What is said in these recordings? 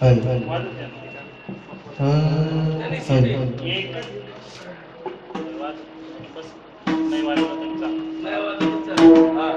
हल वाजत द्या. हल एकच वाजत बस नाही वाजलं तरी चालेल. नाही वाजलं तरी चालेल. हा.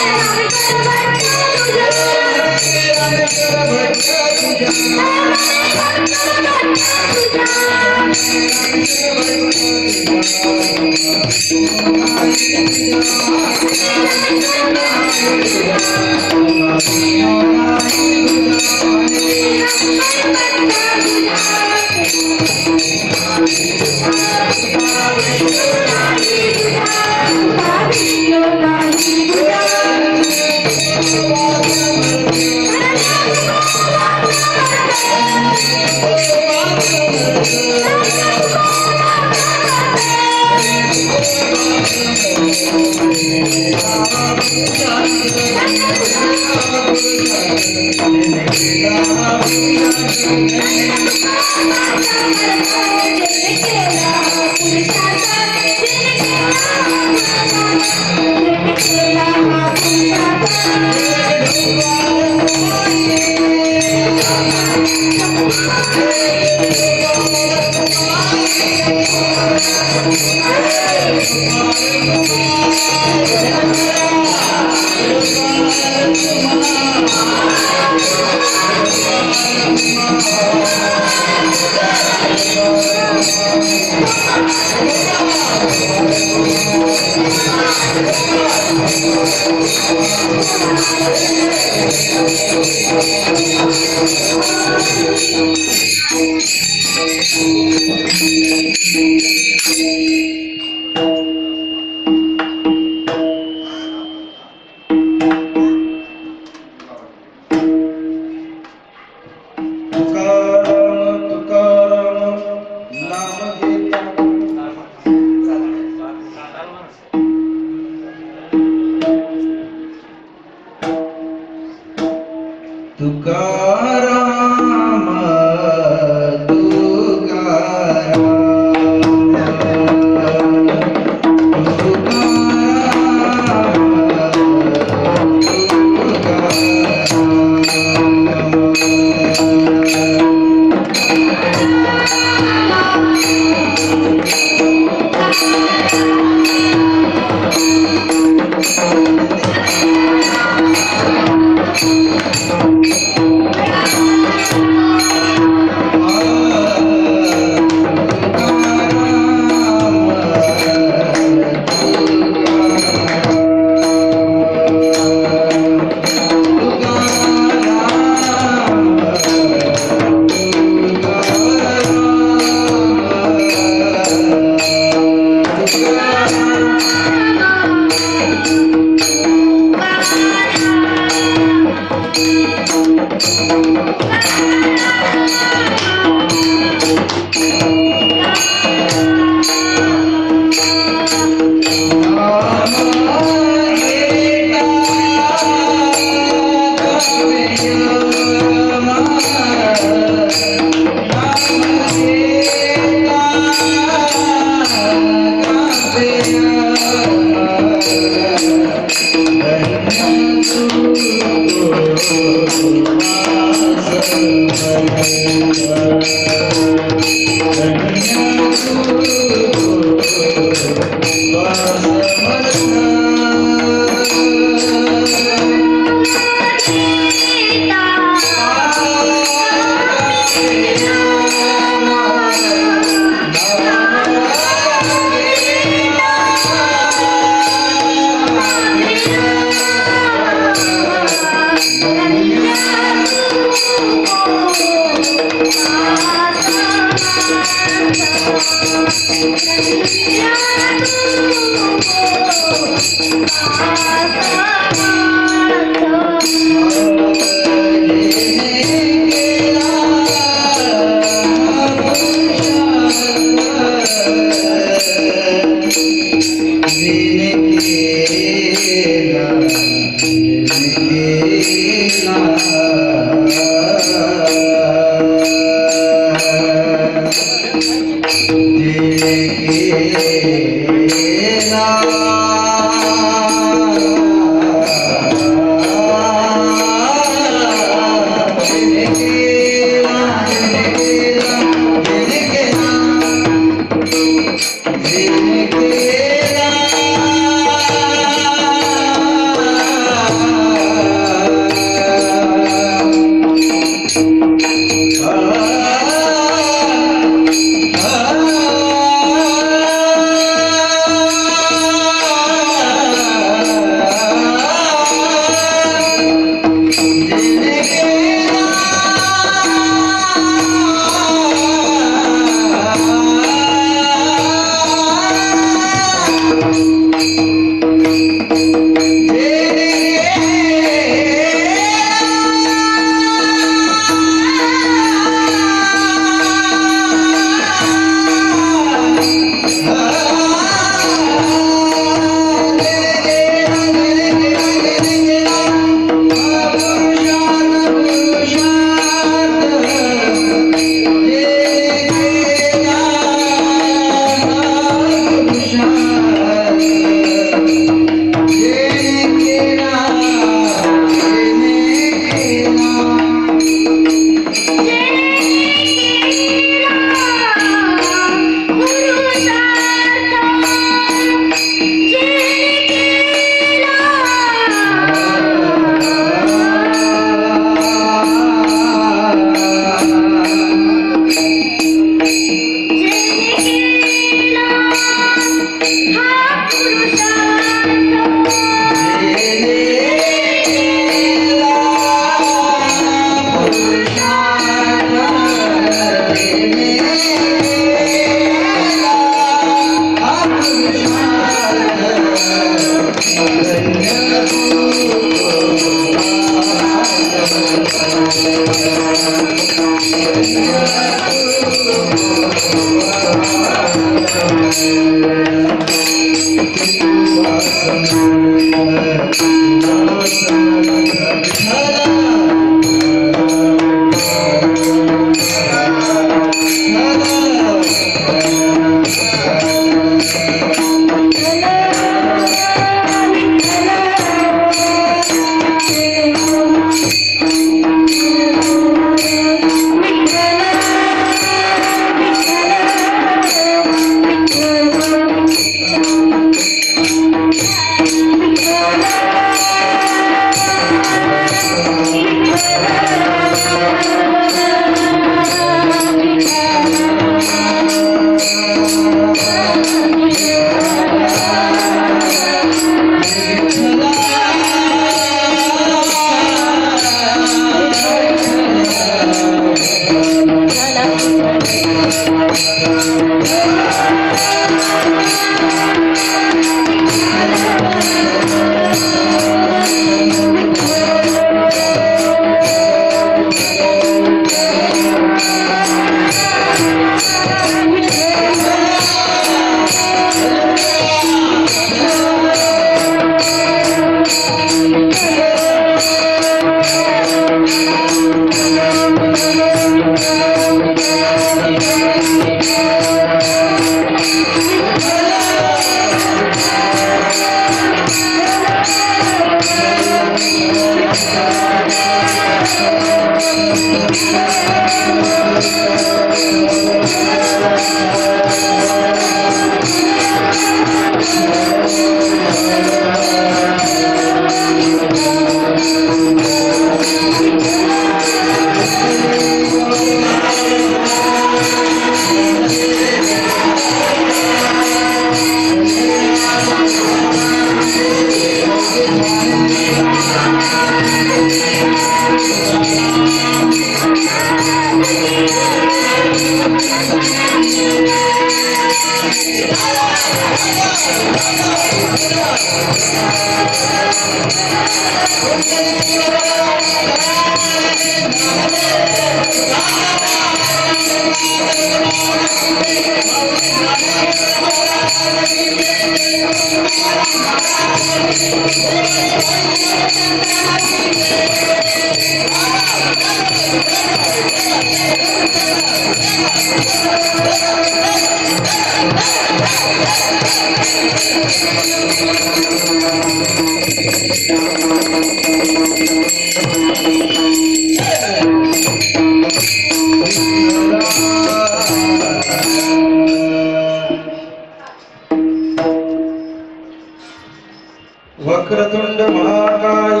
वक्रतुंड महाकाय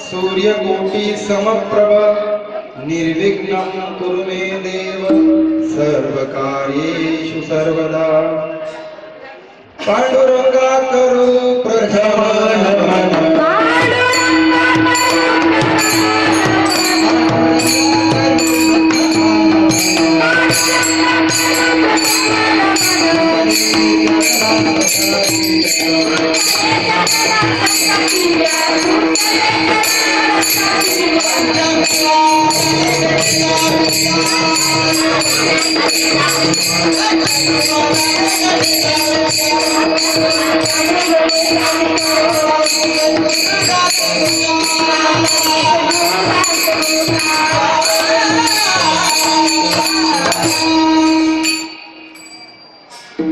सूर्यकोटि समप्रभ निर्विघ्नं कुरु मे देव सर्वकार्येषु सर्वदा। पांडुरंगा करू प्रथम नमन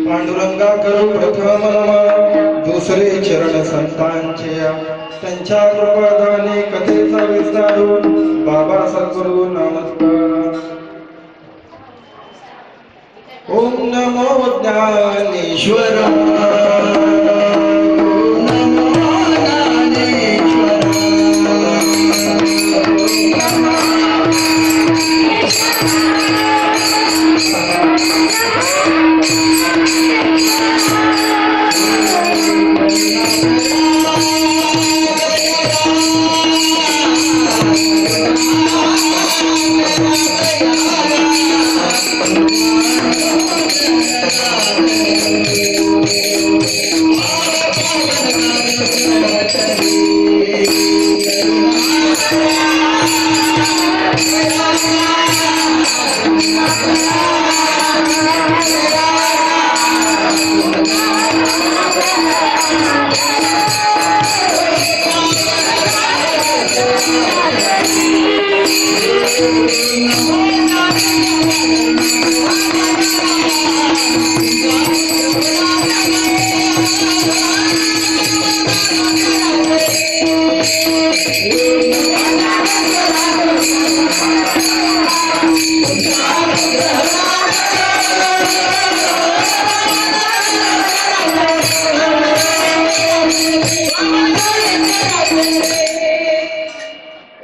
पांडुरंगा करू प्रथम नमन दुसरे चरण संतांचे त्यांच्या कृपादाने कथेचा विस्तारून बाबा सद्गुरु नमस्कार। ओम नमो ज्ञानेश्वर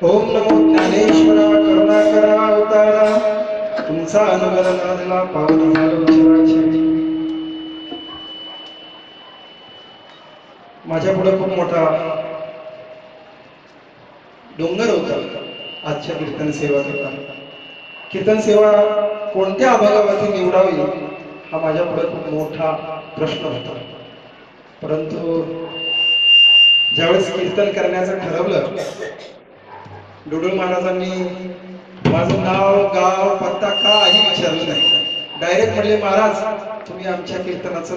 ओम नमो ज्ञानेश्वरा करुणाकरा अवतारा तुमचा अनुग्रह नादला पावन झालो शिवाची. माझ्या पुढे खूप मोठा डोंगर होता आजच्या कीर्तन सेवा करता. कीर्तन सेवा कोणत्या अभागावरती निवडावी हा माझ्या पुढे खूप मोठा प्रश्न होता. परंतु ज्यावेळेस कीर्तन करण्याचं ठरवलं, डुडुळ महाराजांनी माझं नाव गाव पत्ता काही विचारलं नाही. डायरेक्ट म्हणले, महाराज तुम्ही आमच्या कीर्तनाचं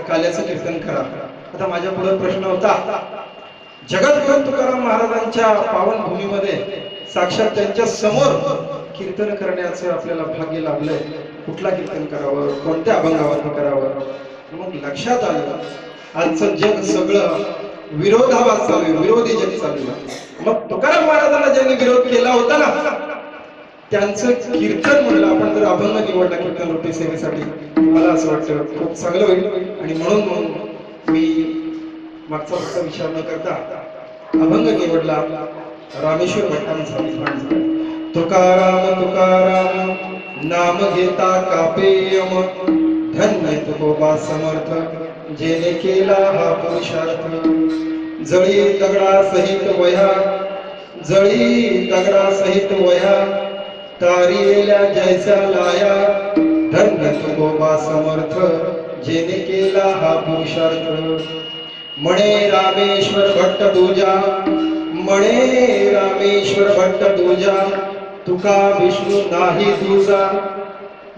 काल्याचं कीर्तन करा. आता माझ्या पुढे प्रश्न होता, जगद्गुरु तुकाराम महाराजांच्या पावन भूमीमध्ये साक्षात त्यांच्या समोर कीर्तन करण्याचं आपल्याला भाग्य लाभलंय. कुठला कीर्तन करावं, कोणत्या अभंगावर करावं. मग लक्षात आलं आजचं जग सगळं विरोधाभास चालू आहे, विरोधी जग चालू आहे. मग तुकाराम महाराजांना ज्यांनी विरोध केला होता ना, त्यांचं कीर्तन म्हणलं आपण जर अभंग निवडला कीर्तन रूपी सेवेसाठी, मला असं वाटतं खूप चांगलं होईल. आणि म्हणून मी मागचा फक्त विचार न करता अभंग निवडला रामेश्वर भट्टांचा. तुकाराम तुकाराम नाम घेता कापेयम, धन्य तुकोबा समर्थ जेने केला हा पुरुषार्थ. जळी दगडा सहित वया, जळी दगडा सहित वया, तारिलेल्या जैसा लाया, धन्य तुकोबा समर्थ जेने केला हा पुरुषार्थ. म्हणे रामेश्वर भट्ट दूजा, म्हणे रामेश्वर भट्ट दूजा, तुका विष्णू नाही तुझा.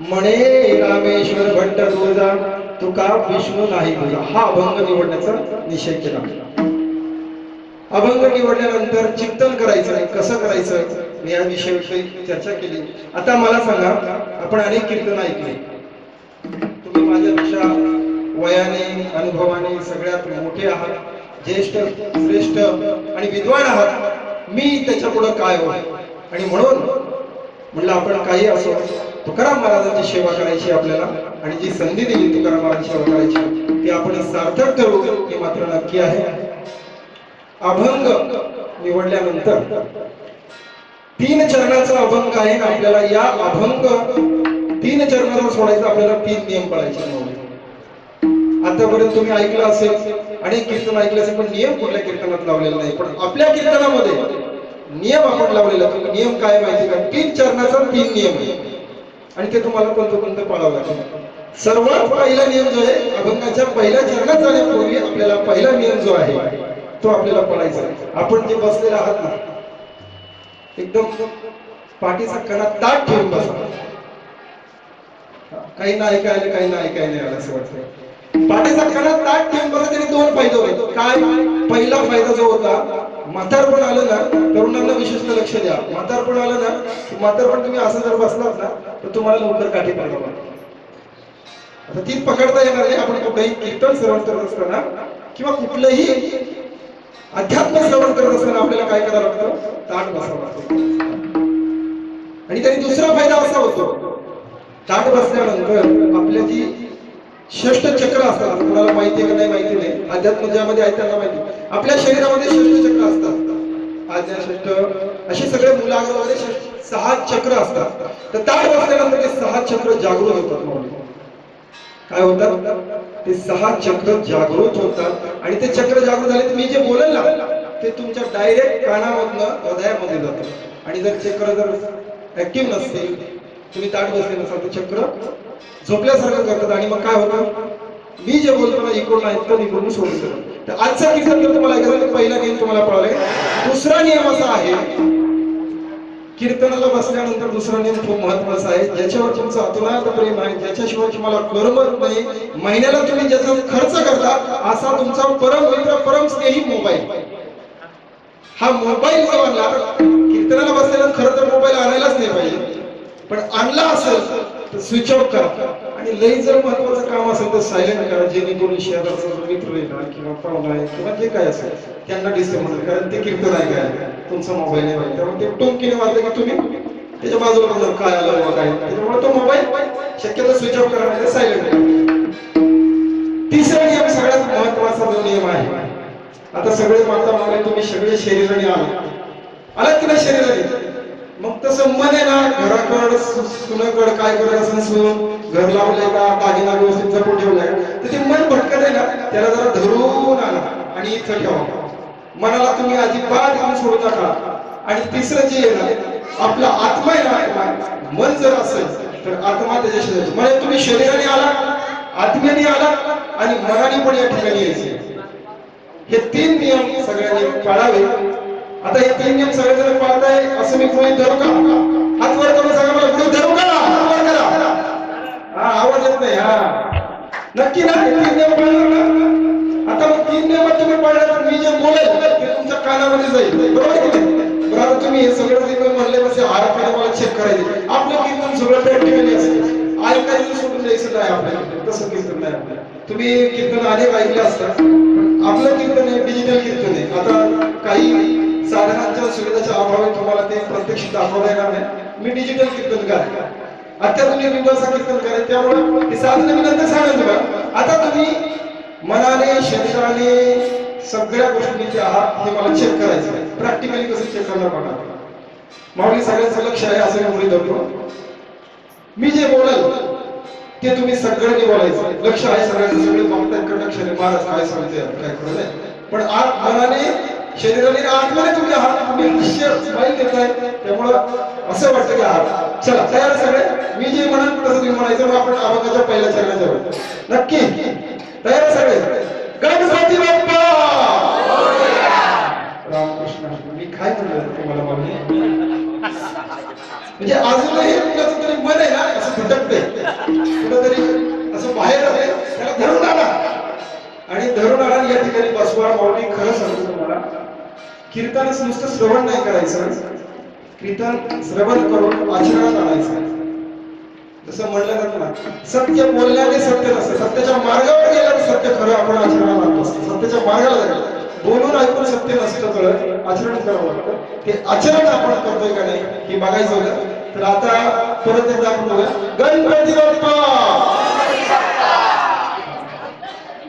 म्हणे रामेश्वर भट्ट दूजा, तुका विष्णू नाही तुझा. हा अभंग निवडण्याचा निश्चय केला. अभंग निवडल्यानंतर चिंतन करायचं, कसं करायचं, मी या विषयाविषयी चर्चा केली. आता मला सांगा, आपण अनेक कीर्तन ऐकले, तुम्ही माझ्यापेक्षा वयाने अनुभवाने सगळ्यात मोठे आहात, ज्येष्ठ श्रेष्ठ आणि विद्वान आहात. मी त्याच्या पुढे काय हो. आणि म्हणून म्हणलं आपण काही असो, तुकाराम महाराजांची सेवा करायची आपल्याला, आणि जी संधी दिली तुकाराम महाराजांची सेवा करायची ती आपण सार्थक करू हे मात्र नक्की आहे. अभंग निवडल्यानंतर 3 चरणाचा अभंग आहे. आपल्याला या अभंग 3 चरणाचा सोडायचा, आपल्याला 3 नियम पाळायचे. आतापर्यंत तुम्ही ऐकलं असेल, अनेक कीर्तन ऐकले असेल, पण नियम कुठल्या कीर्तनात लावलेला नाही. पण आपल्या कीर्तनामध्ये नियम आपण लावलेला. नियम काय माहिती का? 3 चरणाचा 3 नियम आहे, आणि ते तुम्हाला कोणतं पाळावं लागेल. सर्वात पहिला नियम जो आहे, अभंगाच्या पहिल्या चरणात जाण्यापूर्वी आपल्याला पहिला नियम जो आहे तो आपल्याला पाळायचा आहे. आपण जे बसलेले आहात ना, एकदम पाठीचा कणा ताट ठेवून बसा. काही ना ऐकायला, काही ना ऐकायला नाही आलं असं वाटतं. पाठीचा कणा ताट ठेवून बसा. त्याने 2 फायदे होते. काय? पहिला फायदा जो होता, म्हातारपण आलं ना, तरुणांना विशेषतः लक्ष द्या. म्हातारपण आलं ना, म्हातारपण तुम्ही असं जर बसलात ना, तर तुम्हाला लवकर काठी पडावं. आता ती पकडता येणार नाही. आपण कुठेही कीर्तन श्रवण करत असताना किंवा कुठलंही अध्यात्म श्रवण करत असताना आपल्याला काय करावं लागतं? ताट बसावं लागतं. आणि त्याने दुसरा फायदा असा होतो, ताट बसल्यानंतर आपल्या जी षष्ट चक्र असतात, तुम्हाला माहिती आहे का नाही माहिती नाही, अध्यात्म ज्यामध्ये आहे त्यांना माहिती, आपल्या शरीरामध्ये षष्ट चक्र असतात. आज्ञा षष्ट असे सगळे मूलाग्रामध्ये 6 चक्र असतात. तर ताट बसल्यानंतर ते 6 चक्र जागृत होतात. काय होतात? ते 6 चक्र जागृत होतात. आणि ते चक्र जागृत झाले तर मी जे बोलेल ना, ते तुमच्या डायरेक्ट कानामधनं हृदयामध्ये जातं. आणि जर चक्र जर ऍक्टिव्ह नसतील, तुम्ही ताट बसले नसाल, ते चक्र झोपल्यासारखं करतात. आणि मग काय होतं? मी जे बोलतो ना, इकडून ऐकतो, इकडून सोडून देतो. तर आजचा कीर्तन जर तुम्हाला ऐकायचं, पहिला नियम तुम्हाला पाळायला लागेल. दुसरा नियम असा आहे, कीर्तनाला बसल्यानंतर दुसरा नियम खूप महत्वाचा आहे. ज्याच्यावर तुमचं अतुनात प्रेम आहे, ज्याच्याशिवाय तुम्हाला करमत नाही, महिन्याला तुम्ही ज्याचा खर्च करता, असा तुमचा परम मित्र, परम स्नेही मोबाईल. हा मोबाईल जो आणला, कीर्तनाला बसल्यानंतर खरं तर मोबाईल आणायलाच नाही पाहिजे, पण आणला असेल तर स्विच ऑफ करा. आणि लई जर महत्वाचं काम असेल तर सायलेंट करा, जेणेकरून शेजारचा मित्र येणार किंवा पाहुणा आहे किंवा जे काय असेल त्यांना डिस्टर्ब होणार. कारण ते कीर्तन आहे, काय तुमचा मोबाईल आहे, त्यामुळे ते टोमकीने वाजलं की तुम्ही त्याच्या बाजूला बघणार काय आलं बाबा काय, त्याच्यामुळे तो मोबाईल शक्यतो स्विच ऑफ करा, सायलेंट करा. तिसरा नियम सगळ्यात महत्वाचा जो नियम आहे, आता सगळे माता मागे तुम्ही सगळे शरीराने आलात की नाही शरीराने, मग तसं मन आहे ना घराकड सुनाकड काय करत असेल सून घर लावलंय का दागिना व्यवस्थित जपून ठेवलाय, तर ते मन भटकत आहे ना त्याला जरा धरून आणा आणि इथं ठेवा. मनाला तुम्ही अजिबात घेऊन सोडू नका. आणि तिसरं जे आहे ना आपला आत्मा आहे ना, मन जर असेल तर आत्मा त्याच्याशी म्हणजे तुम्ही शरीराने आला, आत्म्याने आला आणि मनाने पण या ठिकाणी यायचे. हे 3 नियम सगळ्यांनी पाळावे. आता हे 3 नियम सगळेजण पाळताय असं मी गृहीत धरू का? हात वर करून सांगा मला, गृहीत धरू का? हात वर करा. हा आवाज येत नाही. हा नक्की ना 3 नियम पाळणार ना? आता मग 3 नियम तुम्ही पाळले तर मी जे बोलेल ते तुमच्या कानामध्ये जाईल, बरोबर की नाही? बरं आता तुम्ही हे सगळं जे म्हणले तसे आराखडा मला चेक करायचे. आपलं कीर्तन सगळं प्रॅक्टिकली असतं, ऐकायचं सोडून द्यायचं नाही आपल्याला, तसं कीर्तन नाही आपल्याला. तुम्ही कीर्तन अनेक ऐकले असतात, आपलं कीर्तन हे डिजिटल कीर्तन आहे. आता काही साधनांच्या सुविधाच्या अभावी तुम्हाला ते प्रत्यक्ष दाखवता येणार नाही. मी डिजिटल कीर्तनकार आहे, अत्याधुनिक विद्वांचा कीर्तनकार आहे, त्यामुळे हे साधन मी नंतर सांगेन तुम्हाला. आता तुम्ही मनाने शरीराने सगळ्या गोष्टींचे आहात हे मला चेक करायचं आहे. प्रॅक्टिकली कसं चेक करणार बघा. माऊली सगळ्यांचं लक्ष आहे असं मी मुली धरतो. मी जे बोलल ते तुम्ही सगळ्यांनी बोलायचं. लक्ष आहे सगळ्यांचं, सगळे बघतायत कंडक्शन महाराज काय सांगते काय करत आहे. पण आत मनाने शरीराने आत्म्याने तुम्ही आहात, तुम्ही निश्चय स्माईल देताय, त्यामुळं असं वाटतं की आहात. चला तयार सगळे, मी जे म्हणाल तसं तुम्ही म्हणायचं. मग आपण अभंगाच्या पहिल्या चरणात जाऊ. नक्की तयार सगळे? गणपती बाप्पा रामकृष्ण. मी काय म्हणलं तुम्हाला माऊली, म्हणजे अजूनही कुणाचं तरी मन आहे ना असं भटकते कुठंतरी, असं बाहेर आहे त्याला धरून आला आणि धरून आला या ठिकाणी बसवा. माऊली खरं सांगतो तुम्हाला, कीर्तनच नुसतं श्रवण नाही करायचं, कीर्तन श्रवण करून आचरणात आणायचं. जसं म्हणलं जातं ना, सत्य बोलण्याने सत्य नसतं, सत्याच्या मार्गावर गेल्यावर सत्य खरं आपण आचरणात आणतो. सत्याच्या मार्गाला जायचं, बोलून ऐकून सत्य नसतं कळत, आचरण करावं लागतं. ते आचरण आपण करतोय का नाही हे बघायचं होतं. तर आता परत एकदा आपण बघूया, गणपती बाप्पा.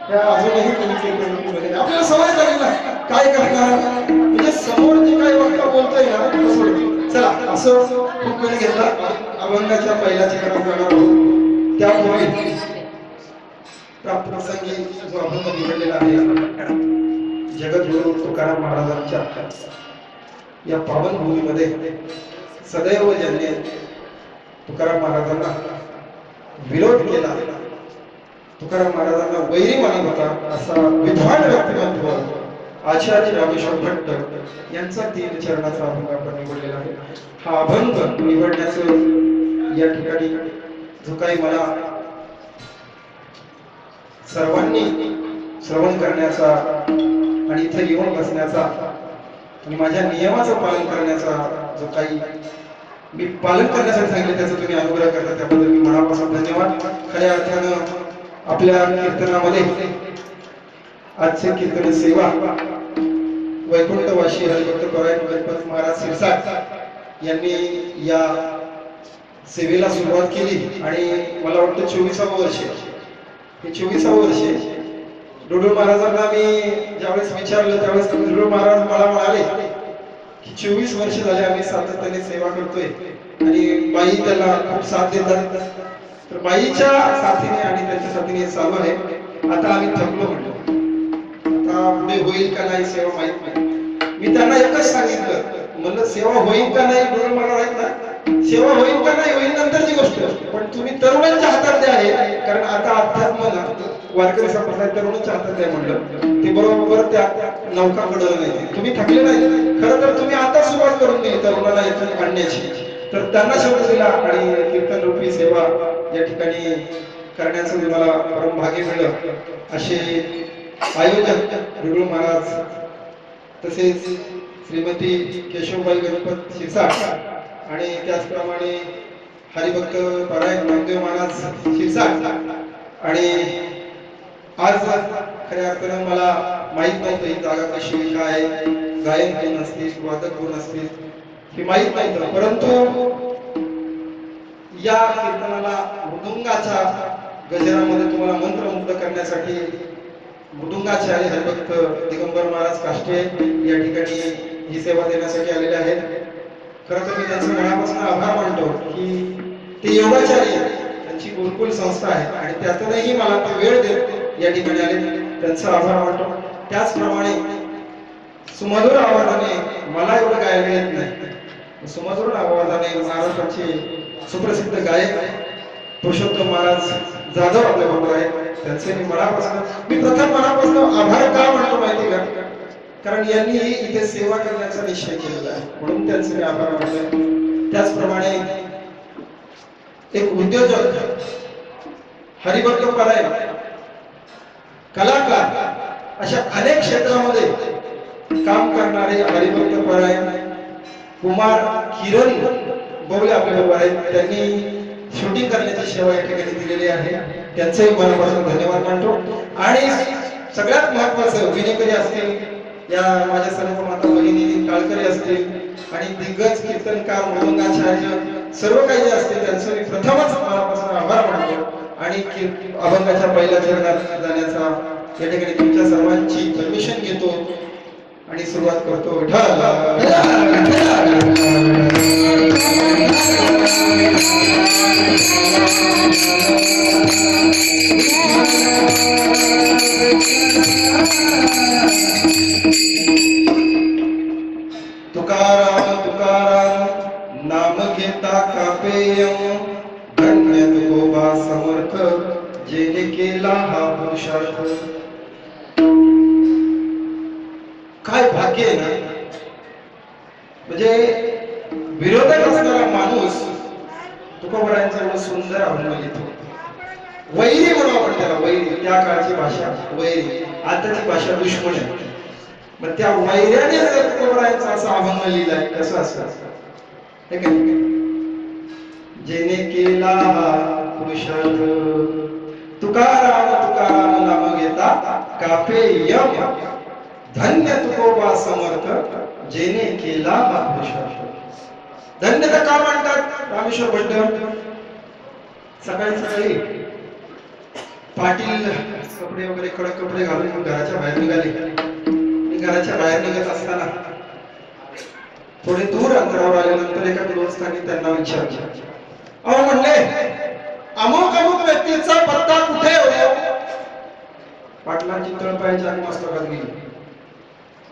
अजूनही तुम्ही आपल्याला सवय झाली ना, काय करणार म्हणजे समोर जे काही वक्ता बोलतोय ना. चला असं खूप वेळ घेतला, अभंगाच्या पहिल्या ठिकाणी जाणार आहोत. त्यापूर्वी प्रसंगी जो अभंग निवडलेला आहे, जगद्गुरु तुकाराम महाराजांच्या या पावन भूमीमध्ये सदैव ज्यांनी तुकाराम महाराजांना विरोध केला, तुकाराम महाराजांना वैरी मानत होता, असा विद्वान व्यक्तिमत्व आचार्य रामेश्वर भट्ट यांचा 3 चरणाचा अभंग आपण निवडलेला आहे. हा अभंग निवडण्याचं या ठिकाणी जो काही मला सर्वांनी श्रवण करण्याचा आणि इथे येऊन बसण्याचा आणि माझ्या नियमाचं पालन करण्याचा जो काही मी पालन करण्यासाठी सांगितलं त्याचा तुम्ही अनुग्रह करता, त्याबद्दल मी मनापासून धन्यवाद. खऱ्या अर्थानं आपल्या कीर्तनामध्ये आजचे कीर्तन सेवा वैकुंठवासी हरिभक्त परायण गणपती महाराज शिरसाट यांनी या सेवेला सुरुवात केली आणि मला वाटतं 24वं वर्ष, हे 24वं वर्ष. डोडू महाराजांना मी ज्यावेळेस विचारलं त्यावेळेस डोडू महाराज मला म्हणाले की 24 वर्ष झाले आम्ही सातत्याने सेवा करतोय आणि बाई त्याला खूप साथ देतात. तर बाईच्या साथीने आणि त्यांच्या साथीने चालू आहे. आता आम्ही थकलो म्हटलं, आता पुढे होईल का नाही सेवा माहित नाही. मी त्यांना एकच सांगितलं, म्हणलं सेवा होईल का नाही, डोडू महाराज आहेत ना, सेवा होईल का नाही होईल नंतरची गोष्ट, पण तुम्ही तरुणांच्या हातात द्या आहे. कारण आता अध्यात्म ना वारकरी संप्रदाय तरुणांच्या हातात द्या म्हणलं, ते बरोबर त्या नौका कडलं नाही. तुम्ही थकले नाही, खरं तर तुम्ही आता सुरुवात करून दिली तरुणांना इथून आणण्याची. तर त्यांना शब्द दिला आणि कीर्तन रूपी सेवा या ठिकाणी करण्याचं मला परम भाग्य मिळलं. असे आयोजक डोडू महाराज, तसेच श्रीमती केशवबाई गणपत शिरसाट आणि त्याचप्रमाणे हरिभक्त परायण नामदेव महाराज शिरसाट. आणि आज खऱ्या अर्थानं मला माहित नव्हतं ही जागा कशी काय, गायन कोण असतील, वादक कोण असतील हे माहित नव्हतं. परंतु या कीर्तनाला मृदुंगाच्या गजरामध्ये तुम्हाला मंत्रमुग्ध करण्यासाठी मृदुंगाचार्य हरिभक्त दिगंबर महाराज काष्टे या ठिकाणी ही सेवा देण्यासाठी आलेले आहेत. खरं तर मी त्यांचं मनापासून आभार मानतो की ते योगाचार्य, त्यांची गुरुकुल संस्था आहे आणि त्यातूनही मला ते वेळ देत या ठिकाणी आले, त्यांचा आभार मानतो. त्याचप्रमाणे सुमधुर आवाजाने, मला एवढं गायला येत नाही, सुमधुर आवाजाने महाराष्ट्राचे सुप्रसिद्ध गायक पुरुषोत्तम महाराज जाधव आपल्या बरोबर आहेत, त्यांचे मी प्रथम मनापासून आभार का म्हणतो माहिती का? कारण यांनी इथे सेवा करण्याचा निश्चय केलेला आहे, म्हणून त्यांचे मी आभार मानतो. त्याचप्रमाणे एक उद्योजक, हरिभक्त परायण, कलाकार, अशा अनेक क्षेत्रामध्ये काम करणारे हरिभक्त परायण कुमार किरण बवले आपल्या बरोबर आहेत. त्यांनी शूटिंग करण्याची सेवा या ठिकाणी दिलेली आहे, त्यांचेही मनापासून धन्यवाद मानतो. आणि सगळ्यात महत्वाचं, विनेकरी असतील, या माझ्या सर्व माता भगिनी काळकरी असतील आणि दिग्गज कीर्तनकार, मृदंगाचार्य, सर्व काही जे असतील त्यांचं मी प्रथमच मनापासून आभार मानतो आणि अभंगाच्या पहिल्या चरणात जाण्याचा या ठिकाणी तुमच्या सर्वांची परमिशन घेतो आणि सुरुवात करतो. तुकाराम तुकाराम नाम घेता कापेयम, धन्य तुकोबा समर्थ, जेने केला हा पुरुषार्थ. काय भाग्य आहे ना, म्हणजे विरोधक असणारा माणूस तुकोबरायांचा एवढं सुंदर अभंग लिहितो. वैरी म्हणून आपण त्याला, वैरी, त्या काळची भाषा वैरी, आताची भाषा दुश्मन आहे. मग त्या वैर्याने जर तुकोबरायांचा असा अभंग लिहिलाय, कसं असतं? जेने केला पुरुषार्थ, तुकाराम तुकाराम नाम घेता कापे यम, धन्य तुकोबा समर्थ, जेने केला हा पुरुषार्थ. धन्यता का म्हणतात? रामेश्वर भट्ट सकाळी सकाळी पाटील कपडे वगैरे कडक कपडे घालून घराच्या बाहेर निघाले. घराच्या बाहेर निघत असताना थोडे दूर अंतरावर आल्यानंतर एका गृहस्थांनी त्यांना विचारले, अहो म्हणले, अमुक अमुक व्यक्तीचा पत्ता कुठे हो? पाटलांची तळपायाची आणि मस्तकात गेली.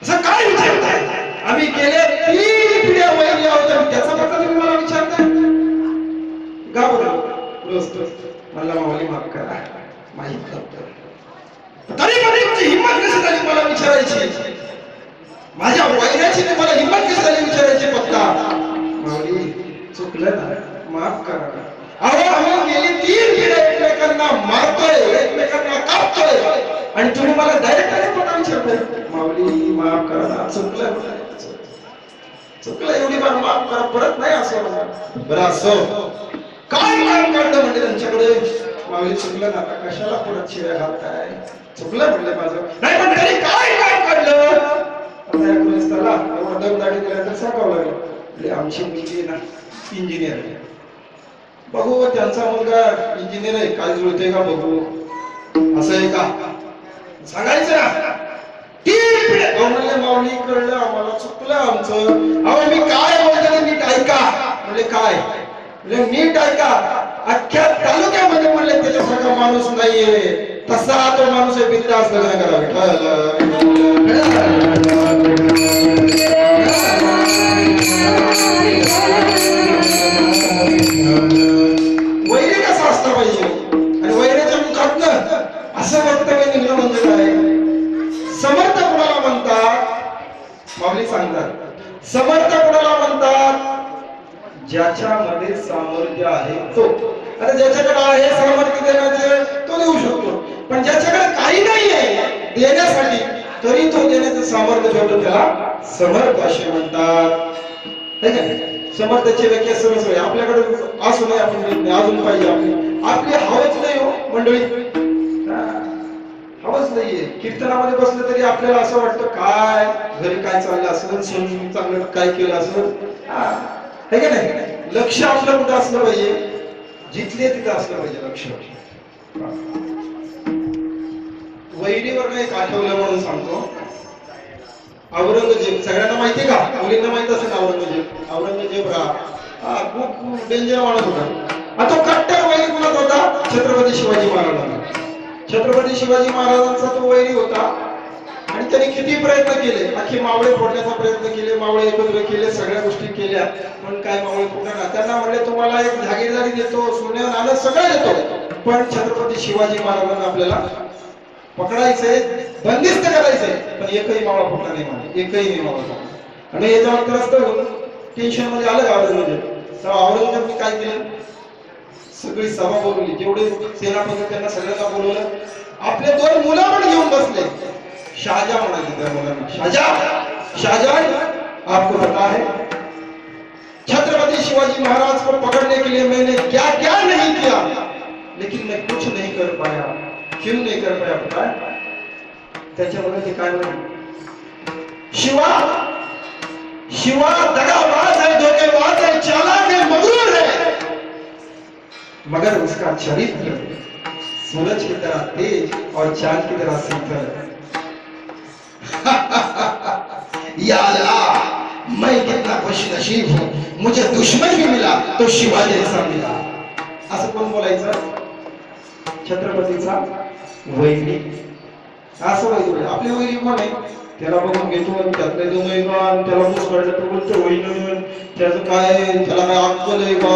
असं काय विचारताय? आम्ही गेले 3 पिढ्या वैरी आहोत, त्याचा पत्ता तुम्ही मला विचारताय? गावलो गृहस्थ मला माऊली माफ करा, माहित नव्हतं. तरी पण तुमची हिंमत कशी झाली मला विचारायची? माझ्या वैराची मला हिंमत कशी झाली विचारायची पत्ता? माऊली चुकलं ना, माफ करा. अहो आम्ही गेली 3 पिढ्या एकमेकांना मारतोय, एकमेकांना कापतोय आणि तुम्ही मला डायरेक्ट पत्ता विचारताय? माऊली माफ करा ना, चुकलं चुकलं, एवढी बार माफ करा, परत नाही असं. बरं असो, काय काम काढलं म्हणजे त्यांच्याकडे? माऊली चुकलं ना, कशाला परत शिव्या घालताय? चुकलं म्हणलं माझं. नाही पण तरी काय काम काढलं? आता या गृहस्थाला एवढं दमदाटी दिल्यानंतर सांगावं लागलं, आमची मुलगी ना इंजिनियर आहे, बघू त्यांचा मुलगा इंजिनियर आहे, काय जुळते का बघू, असं आहे का सांगायचं ना. 3 पिढ्या म्हणले माऊली कळलं आम्हाला, चुकलं आमचं. अहो मी काय बोलतो नीट ऐका. म्हणजे काय? म्हणजे नीट ऐका. अख्ख्या तालुक्यामध्ये म्हणले त्याच्यासारखा माणूस नाहीये, तसा तो माणूस आहे, बिनधास्त लग्न करावे. वैरी कसा असला पाहिजे आणि वैराच्या मुखातनं असं वक्तव्य निघणं म्हणजे काय? समर्थ कोणाला म्हणतात? माऊली सांगतात, समर्थ कोणाला म्हणतात? ज्याच्यामध्ये सामर्थ्य आहे तो. आता ज्याच्याकडे आहे सामर्थ्य देण्याचे तो देऊ शकतो, पण ज्याच्याकडे काही नाही आहे देण्यासाठी तरी तो देण्याचं सामर्थ्य ठेवतो, त्याला समर्थ असे म्हणतात. समर्थाची व्याख्या सरस आहे. आपल्याकडे असू नये, आपण अजून पाहिजे, आपली हवच नाही हो मंडळी, हवच नाहीये. कीर्तनामध्ये बसलं तरी आपल्याला असं वाटतं काय घरी काय चाललं असं, सून चांगलं काय केलं असं, हे का नाही? लक्ष आपलं कुठं असलं पाहिजे? जिथले तिथे असलं पाहिजे लक्ष. वैरीवर एक आठवलं म्हणून सांगतो. औरंगजेब सगळ्यांना माहिती का? मुलींना माहित असेल औरंगजेब खूप डेंजर माणूस होता. तो कट्टर वैरी कुणाचा होता? छत्रपती शिवाजी महाराजांचा. छत्रपती शिवाजी महाराजांचा तो वैरी होता. आणि त्यांनी किती प्रयत्न केले, अख्खे मावळे फोडण्याचा प्रयत्न केले, मावळे एकत्र केले, सगळ्या गोष्टी केल्या, पण काय मावळे फोडणार. त्यांना म्हणले तुम्हाला एक जागीरदारी देतो, सोन्या नाणं सगळं देतो, पण छत्रपती शिवाजी महाराजांना आपल्याला पकडायचंय, बंदिस्त करायचंय, पण एकही मावळा फुटला नाही म्हणजे एकही नाही मावळा. आणि याच्यावर त्रस्त टेन्शन मध्ये आलं औरंगजेब. तर औरंगजेबने काय केलं, सगळी सभा बोलवली, जेवढे सेनापती त्यांना सगळ्यांना बोलवलं. आपले 2 मुलं पण घेऊन बसले. शाहजहां म्हणाले त्या मुलांना, शाहजहां आपको पता है छत्रपति शिवाजी महाराज को पकड़ने के लिए मैंने क्या क्या नहीं किया, लेकिन मैं कुछ नहीं कर पाया. क्यों नहीं कर पाया पता है? त्याच्यामध्ये ते काय म्हणाले, शिवा दगाबाज है, धोखेबाज है, चालाक है, मगरूर है, मगर उसका चरित्र सूरज की तरह तेज और चांद की तरह शीतल है. या अल्लाह, मैं कितना खुशनसीब हूं, मुझे दुश्मन भी मिला तो शिवाजी जैसा मिला. असं कोण बोलायचं? छत्रपतीचा वैरी. असं वैरी आपली वैरी कोण आहे? त्याला बघून घेतो, त्यातले दोन वेगवान, त्याला मुस्कळलं तर बोलतो वैन, त्याचं काय, त्याला काय अक्कल आहे का,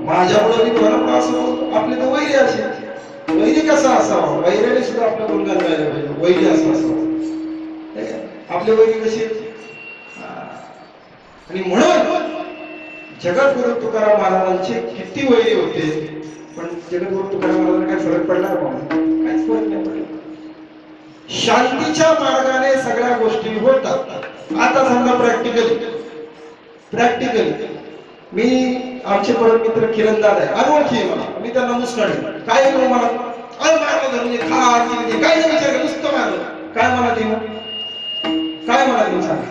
माझ्यामुळे बरोबर असं. आपले तर वैरी असे. वैरी कसा असावा? वैराने सुद्धा आपलं गुणगान गायला पाहिजे. वैरी असं असावं. आपले वैरी कशी. आणि म्हणून जगद्गुरु तुकाराम महाराजांचे किती वैरी होते, पण जगद्गुरु तुकाराम महाराजांना काय फरक पडला का? काहीच फरक नाही पडला. शांतीच्या मार्गाने सगळ्या गोष्टी होतात. आता समजा प्रॅक्टिकली मी आमचे परम मित्र किरण दादा आहे, अनोळखी आहे मला, मी त्यांना मुस्काडे काय करू, मला काय मारलं धरून खा काय नाही विचार, नुसतं मारलं, काय मला देऊ, काय मला देऊ सांगा.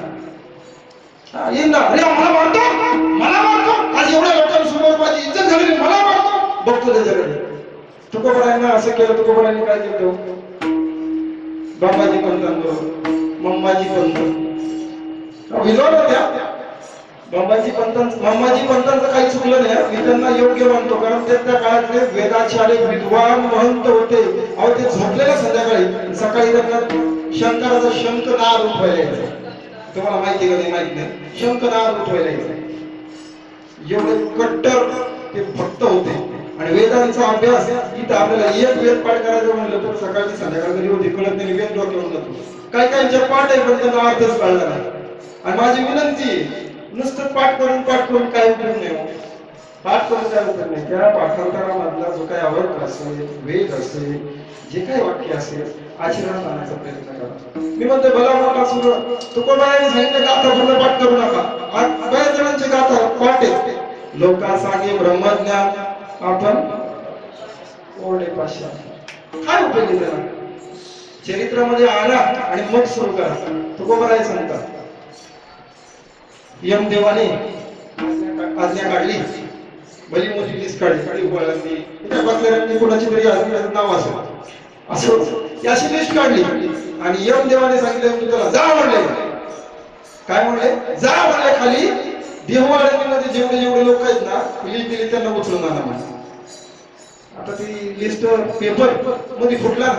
येईल ना, अरे मला मारतो आज एवढ्या लोकांसमोर माझी इज्जत झाली, मला मारतो. बघतो त्याच्याकडे. तुकोबरायांना असं केलं, तुकोबरायांनी काय केलं, बाबाजी पंतांबरोबर मम्माजी पंत विजवलं होत्या. मामाजी पंतांचं काही चुकलं नाही, मी त्यांना योग्य मानतो, कारण ते त्या काळातले वेदाचे आले विद्वान महंत होते. अहो ते झोपलेल्या संध्याकाळी, सकाळी त्यांना शंकराचा शंखनाद उठवायला यायचा. तुम्हाला माहिती का नाही माहित नाही, शंखनाद उठवायला यायचा. एवढे कट्टर ते भक्त होते. आणि वेदांचा अभ्यास इथं आपल्याला एक वेद पाठ करायचं म्हणलं तर सकाळची संध्याकाळ कधी होती कळत नाही, वेद डोक्यावर जातो. काही काहींचे पाठ आहे पण त्यांना अर्थच कळला नाही. आणि माझी विनंती, नुसतं पाठ करून काय उपयोग नाही. पाठ करून काय उपयोग नाही. त्या पाठांतरामधला जो काही अर्थ असेल, वेद असेल, जे काही वाक्य असेल, आचरणात आणण्याचा प्रयत्न करा. मी म्हणते भला मोठा सुरू तुकोबारांनी सांगितलं गाथा पूर्ण पाठ करू नका. बऱ्याच जणांचे गाथा पाठ आहेत. लोका सांगे ब्रह्मज्ञान, आपण ओढे पाशा. काय उपयोग त्याला? चरित्रामध्ये आणा आणि मग सुरू करा. तुकोबाराय सांगतात, यमदेवाने आज्ञा काढली, भली मोठी लिस्ट काढली, उभारली, त्या बसलेल्यांनी कोणाची तरी नाव असं अशी लिस्ट काढली. आणि यमदेवाने सांगितलं की त्याला जा म्हणले. काय म्हणले? जा म्हणले. खाली देहवाड्यांमध्ये जेवढे लोक आहेत ना, पिली त्यांना उचलून आणा म्हणजे. आता ती लिस्ट पेपर मध्ये फुटला.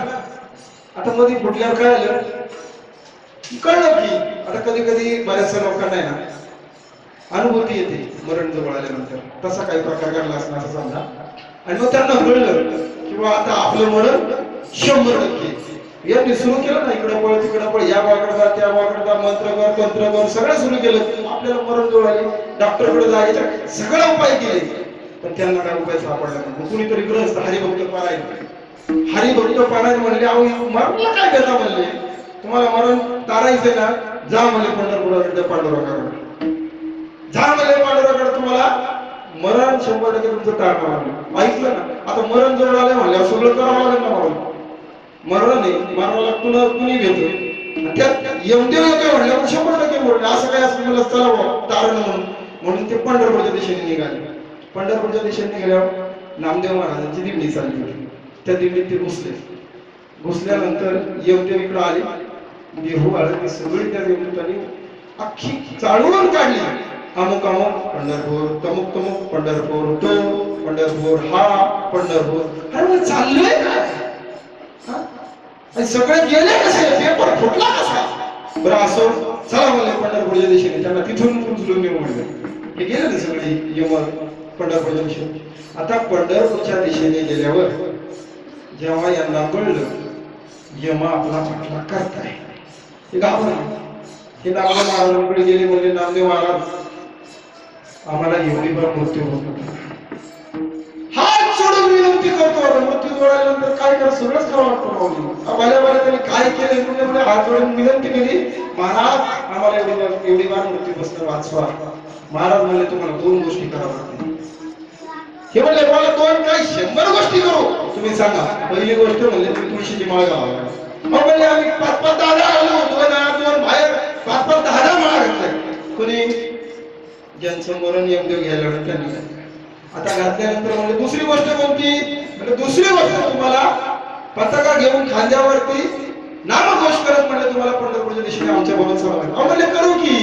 आता मध्ये फुटल्यावर काय आलं कळलं की आता कधी कधी बऱ्याचशा लोकांना आहे ना अनुभूती येते मरण जवळ आल्यानंतर, तसा काही प्रकार घडला असणार असं समजा. आणि मग त्यांना कळलं किंवा आता आपलं मरण 100%. यांनी सुरू केलं ना, इकडं पळ तिकडं पळ, या बाकडे जा त्या बाकडे जा, मंत्र कर तंत्र कर, सगळं सुरू केलं. आपल्याला मरण जवळ आले, डॉक्टरकडे जायचं सगळं उपाय केले, पण त्यांना काय उपाय सापडला नाही. कुणीतरी ग्रस्त हरिभक्त पारायण म्हणले, अहो मरणला काय देता म्हणले, तुम्हाला मरण तारायचंय ना, जा म्हणले पंढरपुराकडे पांडुरंगाकडे, जा म्हणले पांडुरंगाकडे, तुम्हाला मरण 100% तुमचं टाळणार. ऐकलं ना? आता मरण जवळ आलं म्हणल्यावर सगळं करावं लागेल ना. मरण नाही, मरणाला कुणी घेतो, त्यात यमदेव येतोय म्हणल्यावर 100% बोलले. असं काय असं मला चला तारण म्हणून ते पंढरपूरच्या दिशेने निघाले. पंढरपूरच्या दिशेने गेल्यावर नामदेव महाराजांची दिंडी चालली होती. त्या दिंडीत ते घुसल्यानंतर यमदेव इकडं आले. देहू आळंदी सगळी त्या देवदूतांनी अख्खी चाळून काढली. अमुक अमुक पंढरपूर, तमुक तमुक पंढरपूर, तो पंढरपूर, हा पंढरपूर. अरे मग चाललोय काय? सगळे गेले कसे? पेपर फुटला कसा? बरं असो, चला म्हणले पंढरपूरच्या दिशेने. त्यांना तिथून उचलून नेऊ म्हणलं. हे गेले ना सगळे यम पंढरपूरच्या दिशेने. आता पंढरपूरच्या दिशेने गेल्यावर जेव्हा यांना कळलं यमा आपला पाठलाग करताय, हे घाबरले. हे नामदेव महाराजांकडे गेले. म्हणजे नामदेव महाराज, आम्हाला एवढी बार मृत्यू होत, हात सोडून विनंती करतो. मृत्यू जोडायनंतर काय कर, सगळंच करावं लागतं. भल्या त्यांनी काय केलं म्हणजे हात जोडून विनंती केली, महाराज आम्हाला एवढी बार मृत्यूपासून वाचवा. महाराज म्हणले तुम्हाला 2 गोष्टी कराव्या लागतील. हे म्हणले मला 2 काय 100 गोष्टी करू, तुम्ही सांगा. पहिली गोष्ट म्हणले तुम्ही तुळशीची माळ घाला. मग म्हणले आम्ही 5-5, 10 आलो, 2 बाहेर 5-5, 10 माळा घातल्या. कोणी ज्यांचं मरण यमदेव घ्यायला त्यांनी. आता घातल्यानंतर म्हणजे दुसरी गोष्ट कोणती? म्हणजे दुसरी गोष्ट तुम्हाला पताका घेऊन खांद्यावरती नामघोष करत म्हणले तुम्हाला पंढरपूरच्या दिशेने आमच्या बरोबर चालवायचं. म्हणले करू की,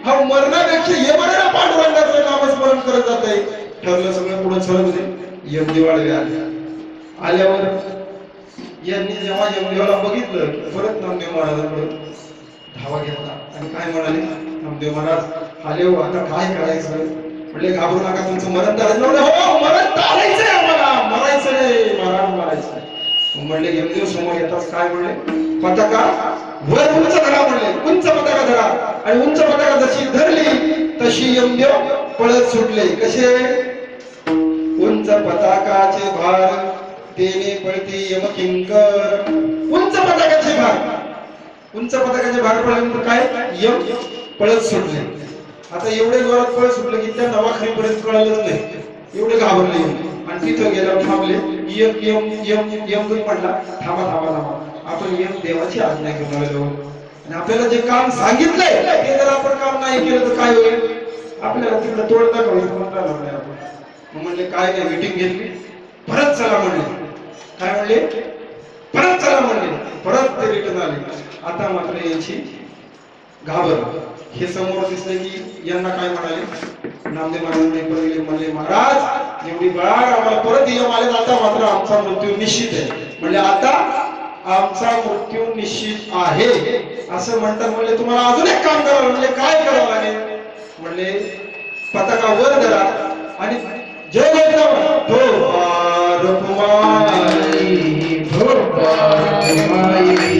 हा मरणापेक्षा हे बरं ना पांडुरंगाचं नामस्मरण करत जात आहे. ठरलं सगळं पुढे सरकले. यमदेव आले. आल्यावर यांनी जेव्हा यमदेवाला बघितलं परत नामदेव महाराजांकडे धावा घेतला आणि काय म्हणाले, नामदेव महाराज आले हो, आता काय करायचं? म्हणले घाबरू नका, तुमचं मरण टाळायचं. हो मरण टाळायचंय आम्हाला, मरायचं नाही महाराज, मरायचं. म्हणले यमदेव समोर येताच काय म्हणले, पताका वर उंच धरा म्हणले. उंच पताका धरा. आणि उंच पताका जशी धरली तशी यमदेव पळत सुटले. कसे? उंच पताकाचे भार तेने पळती यमकिंकर. उंच पताकाचे भार, उंच पताकाचे भार पडल्यानंतर काय यम पळत सुटले. आता एवढे जोरात पळत सुटले की त्या नवाखालीपर्यंत कळलंच नाही. एवढे घाबरले आणि तिथं गेल्यावर थांबले. यमदूत म्हटला थांबा थांबा थांबा, आपण यम देवाची आज्ञा घेऊन आलेलो आणि आपल्याला जे काम सांगितलंय ते जर आपण काम नाही केलं तर काय होईल? आपल्याला तिकडे तोडता होईल म्हणता नाही आपण. म्हणले काय नाही, मीटिंग घेतली, परत चला म्हणले. काय म्हणले? परत चला म्हणले. परत ते रिटर्न आले. आता मात्र याची घाबर. हे समोर दिसले की यांना काय म्हणाले, नामदेव महाराजांनी पहिले म्हणले महाराज एवढी बळार आम्हाला परत यम आले, आता मात्र आमचा मृत्यू निश्चित आहे. म्हणजे आता आमचा मृत्यू निश्चित आहे असं म्हणतात. म्हणले तुम्हाला अजून एक काम करावं. म्हणजे काय करावं लागेल? म्हणले पताका वर धरा आणि जय गोविंद धोपार कुमारी, धोपार कुमारी.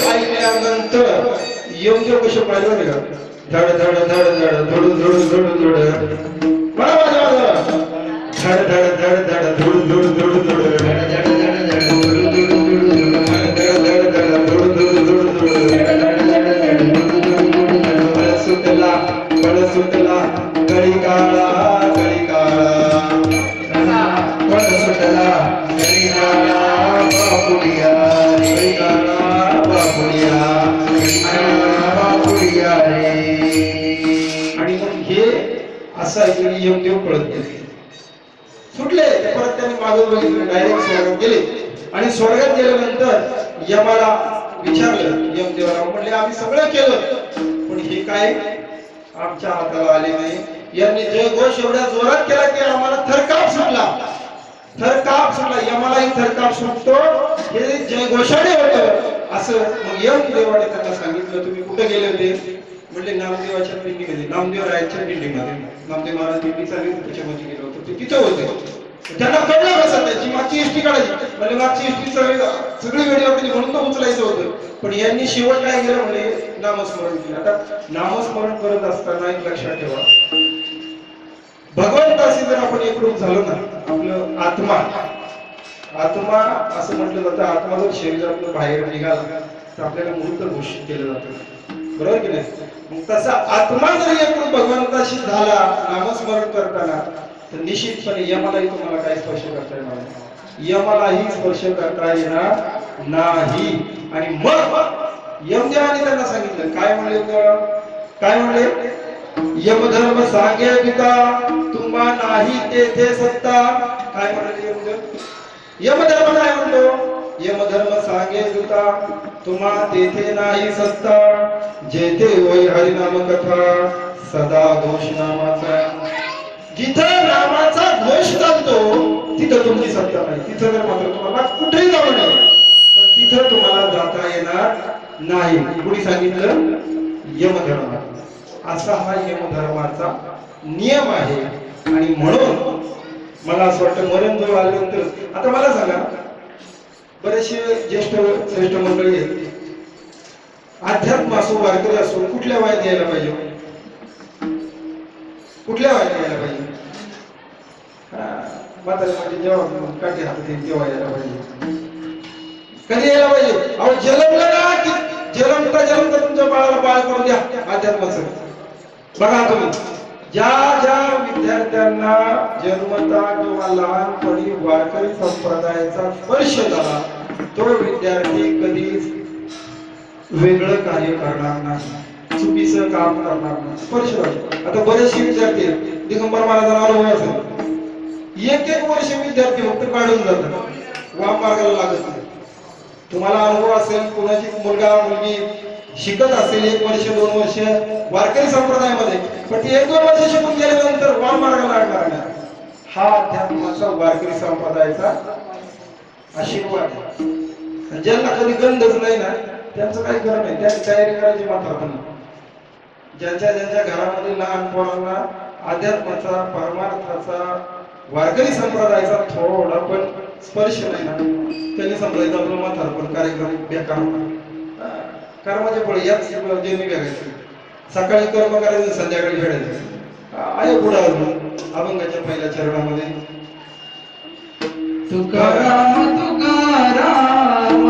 ऐकल्यानंतर यमदेव कसे पाहिजे बरं का, धड धड धड धड धड धड धड धड बरं माझ्या धड धड धड धड धड धड धड धड सुटला बळ सुटला गळी काळा गळी काळा बळ सुटला गळी काळा बापुडिया गळी काळा बापुडिया बापुडिया रे. आणि मग हे असं ऐकलं यमदेव पळत गेले, सुटले. परत त्यांनी मागे बघितलं, डायरेक्ट स्वर्गात गेले. आणि स्वर्गात गेल्यानंतर यमाला विचारलं, यमदेवाला म्हणले आम्ही सगळं केलं पण हे काय आमच्या हाताला आले नाही. यांनी जय घोष एवढ्या जोरात केला की आम्हाला थरकाप सुटला, थरकाप सुटला. यमालाही थरकाप सुटतो, हे जय घोषाने होतं असं. मग यमदेवाने त्यांना सांगितलं तुम्ही कुठे गेले होते? म्हणले नामदेवाच्या पिंडीमध्ये, नामदेव रायांच्या पिंडीमध्ये. नामदेव महाराज पिंडी चालली त्याच्यामध्ये गेलो होतो, ते तिथं होते. त्यांना कळलं कसं त्याची मागची एसटी काढायची. म्हणजे मागची एसटी सगळी वेळी आपली म्हणून तर उचलायचं होतं. पण यांनी शेवट काय केलं म्हणजे नामस्मरण केलं. आता नामस्मरण करत असताना एक लक्षात ठेवा, भगवंताशी जर आपण एकरूप झालो ना, आपलं आत्मा आत्मा असं म्हटलं जातं, आत्मा जर शरीरातून बाहेर निघाला तर आपल्याला मृत घोषित केलं जातं. बरोबर की नाही? मग तसा आत्मा जर एकरूप भगवंताशी झाला नामस्मरण करताना, तर निश्चितपणे यमालाही तुम्हाला काही स्पर्श करता येणार नाही. यमालाही स्पर्श करता येणार नाही. आणि मग यमदेवाने त्यांना सांगितलं, काय म्हणले? काय म्हणले? यमधर्म सांगे पिता तुम्हा नाही तेथे सत्ता. काय म्हणाले यमदेव? यमधर्म काय म्हणतो? यमधर्म सांगे पिता तुम्हा तेथे नाही सत्ता, जेथे होय हरिनाम कथा सदा दोष नामाचा. जिथं नामाचा दोष चालतो तिथं तुमची सत्ता नाही. तिथं जर मात्र तुम्हाला कुठेही जाऊ नये, पण तिथं तुम्हाला जाता येणार नाही. कुणी सांगितलं? यमधर्म. असा हा यमधर्माचा नियम आहे. आणि म्हणून मला असं वाटतं मरण जवळ आल्यानंतर, आता मला सांगा, बरेचसे ज्येष्ठ श्रेष्ठ मंडळी आहेत, अध्यात्म असो वारकरी असो, कुठल्या वयात यायला पाहिजे? कुठल्या वयात यायला पाहिजे? म्हातारे म्हणजे जेव्हा काठी हातात येईल तेव्हा यायला पाहिजे. कधी यायला पाहिजे? अहो जन्मलं ना की जन्मता तुमच्या बाळाला बाळ करून द्या अध्यात्माचं. बघा तुम्ही, ज्या ज्या विद्यार्थ्यांना जन्मता किंवा लहानपणी वारकरी संप्रदायाचा स्पर्श झाला, तो विद्यार्थी कधीच वेगळं कार्य करणार नाही, चुकीचं काम करणार नाही. स्पर्श झाला. आता बरेचसे विद्यार्थी दिगंबर महाराजांना अनुभव असेल, एक वर्ष विद्यार्थी फक्त काढून जातात, वाम मार्गाला लागत नाही. तुम्हाला अनुभव असेल, कोणाची मुलगा मुलगी शिकत असेल 1 वर्ष 2 वर्ष वारकरी संप्रदायामध्ये, पण ती 1-2 वर्ष शिकून गेल्यानंतर वाम मार्गाला लागणार नाही. हा अध्यात्माचा वारकरी संप्रदायाचा आशीर्वाद आहे. ज्यांना कधी गंधच नाही ना, त्यांचं काही खरं नाही, त्यांची तयारी करायची मात्र पण. ज्यांच्या घरामध्ये लहान पोरांना अध्यात्माचा, परमार्थाचा, वारकरी संप्रदायाचा थोडा पण स्पर्श नाही ना, त्यांनी समजायचं आपलं म्हातारपण कार्यक्रम बेकार होता. कर्माचे फळ याच जन्मी बघायचं. सकाळी कर्म करायचं, संध्याकाळी फेडायचं. आहे पुढे अभंगाच्या पहिल्या चरणामध्ये तुकाराम तुकाराम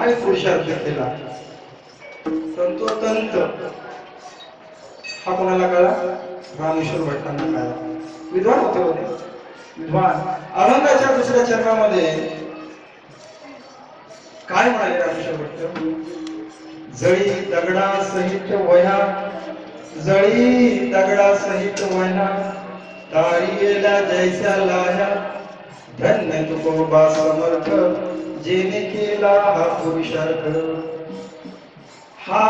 काय पुरुषार्थ केला तंतोतंत हा कोणाला कळला? रामेश्वर भट्टांना कळला. विद्वान होते विद्वान. अभंगाच्या दुसऱ्या चरणामध्ये काय म्हणाले रामेश्वर भट्ट? जळी दगडा सहित वह्या, जळी दगडा सहित वह्या, तारियेला जैसा लाह्या, धन्य तुकोबा समर्थ जेने केला हा पुरुषार्थ. हा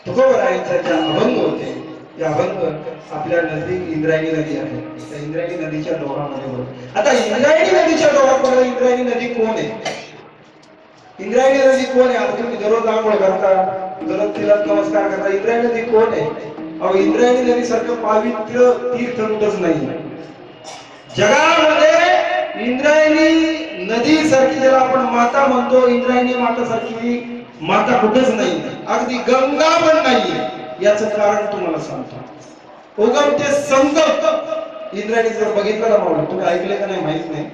तुकोबरायांचा ज्या अभंग होते ते अभंग आपल्या नजदीक इंद्रायणी नदी आहे. त्या इंद्रायणी नदीच्या डोहामध्ये होते. आता इंद्रायणी नदीच्या डोहामध्ये इंद्रायणी नदी कोण आहे? इंद्रायणी नदी कोण आहे? आता तुम्ही दररोज आंघोळ करता, दररोज तिला नमस्कार करता. इंद्रायणी नदी कोण आहे? अहो, इंद्रायणी नदी सारखं पवित्र तीर्थ कुठंच नाही जगामध्ये. इंद्रायणी नदी सारखी ज्याला आपण माता म्हणतो, इंद्रायणी माता सारखी माता कुठंच नाही. अगदी गंगा पण नाही. याचं कारण तुम्हाला सांगतो. उगम ते संगम इंद्रायणी जर बघितलं ना माऊली, तुम्ही ऐकले का नाही माहित नाही.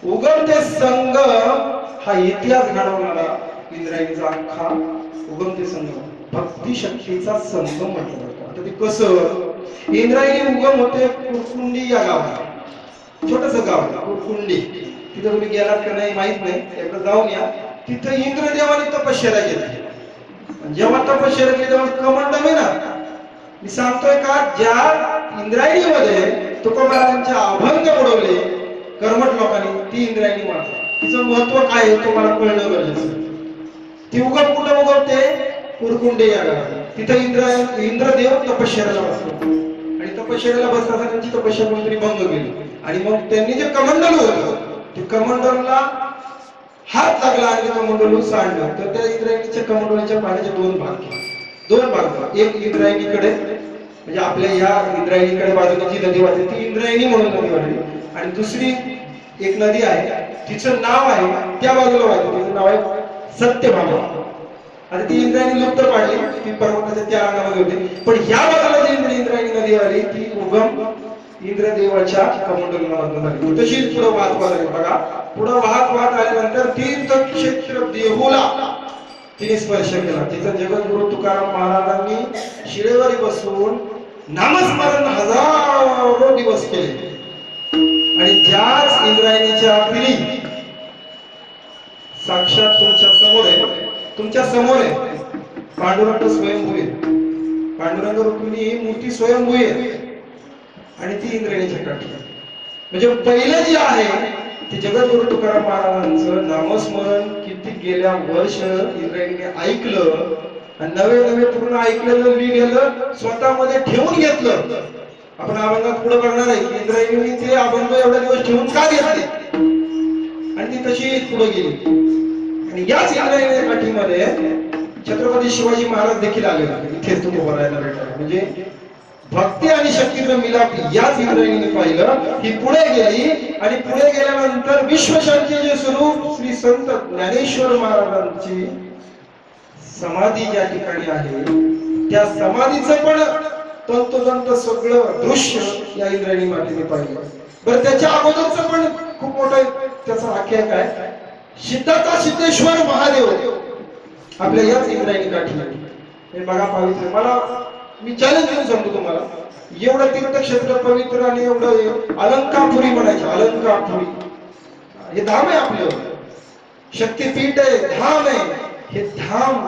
उगम ते संगम हा इतिहास घडवणारा इंद्रायणीचा अख्खा उगम ते संगम भक्ती शक्तीचा संगम म्हटलं जातं. आता ते कसं? इंद्रायणी उगम होते कुरकुंडी या गावात. छोटस गाव कुरकुंडी. तिथे तुम्ही गेलात का नाही माहित नाही, एकदा जाऊन या. तिथं इंद्रदेवाने तपश्चर्या केली. जेव्हा तपश्चर्या केली तेव्हा कमंडल आहे ना, मी सांगतोय का, ज्या इंद्रायणीमध्ये तुकोबारांचे अभंग बुडवले कर्मठ लोकांनी, ती इंद्रायणी माता. तिचं महत्व काय आहे तुम्हाला कळणं गरजेचं. ती उगम कुठं उगवते? कुरकुंडे या गावात. तिथं इंद्रदेव तपश्चर्याला बसतो आणि तपश्चर्याला बसताना त्यांची तपश्चर्या कोणतरी भंग केली आणि मग त्यांनी जे कमंडल होतं ते कमंडलला हात लागला आणि कमंडलू सांडलं. तर त्या इंद्रायणीच्या कमंडलाच्या पाण्याचे दोन भाग. एक इंद्रायणीकडे म्हणजे आपल्या या इंद्रायणीकडे बाजूने जी नदी वाहते ती इंद्रायणी म्हणून नदी वाहते, आणि दुसरी एक नदी आहे तिचं नाव आहे त्या बाजूला वाहते, तिचं नाव आहे सत्यभामा. आता ती इंद्रायणी लुप्त पाडली, ती पर्वताच्या त्या अंगामध्ये होती. पण ह्या बाजूला जी इंद्रायणी नदी आली ती उगम इंद्रदेवाच्या कमंडलूमधून झाली. तशीच पुढे वाहत आली. बघा, पुढे वाहत आल्यानंतर तीर्थक्षेत्र देहूला तिने स्पर्श केला. तिचा जगद्गुरु तुकाराम महाराजांनी शिळेवरी बसून नामस्मरण हजारो दिवस केले. आणि ज्याच इंद्रायणीच्या पिढी साक्षात तुमच्या समोर आहे पांडुरंग स्वयंभू आहे. पांडुरंग रुक्मिणी ही मूर्ती स्वयंभू आहे आणि ती इंद्रायणीच्या काठी. म्हणजे पहिलं जे आहे ते जगद्गुरु तुकाराम महाराजांचं नामस्मरण किती गेल्या वर्ष इंद्रायणीने ऐकलं आणि नवे पूर्ण ऐकलेलं लिहिलेलं स्वतःमध्ये ठेवून घेतलं. आपण अभंगात पुढे बघणार आहे की इंद्रायणीने ते अभंग एवढे दिवस ठेवून का घेतले आणि ती तशी पुढे गेली. आणि याच इंद्रायणी काठीमध्ये छत्रपती शिवाजी महाराज देखील आले इथेच तुम्ही बघायला भेटला. म्हणजे भक्ती आणि शक्तीचा मिलाप याच इंद्रायणीने पाहिलं. ही पुढे गेली आणि पुढे गेल्यानंतर विश्वशांतीचे स्वरूप श्री संत ज्ञानेश्वर महाराजांची समाधी ज्या ठिकाणी आहे त्या समाधीचं पण तंतोतंत सगळं दृश्य या इंद्रायणी मातेने पाहिलं. बरं, त्याच्या अगोदरचं पण खूप मोठा त्याचा आख्यायिका आहे. सिद्धाचा सिद्धेश्वर महादेव आपल्या याच इंद्रायणी काठी. हे बघा पवित्र. मला मी चॅलेंज करून सांगतो तुम्हाला, एवढं तीर्थक्षेत्र पवित्र आणि एवढं अलंकापुरी म्हणायचे. अलंकापुरी हे धाम आहे आपलं, शक्तीपीठ आहे, धाम आहे. हे धाम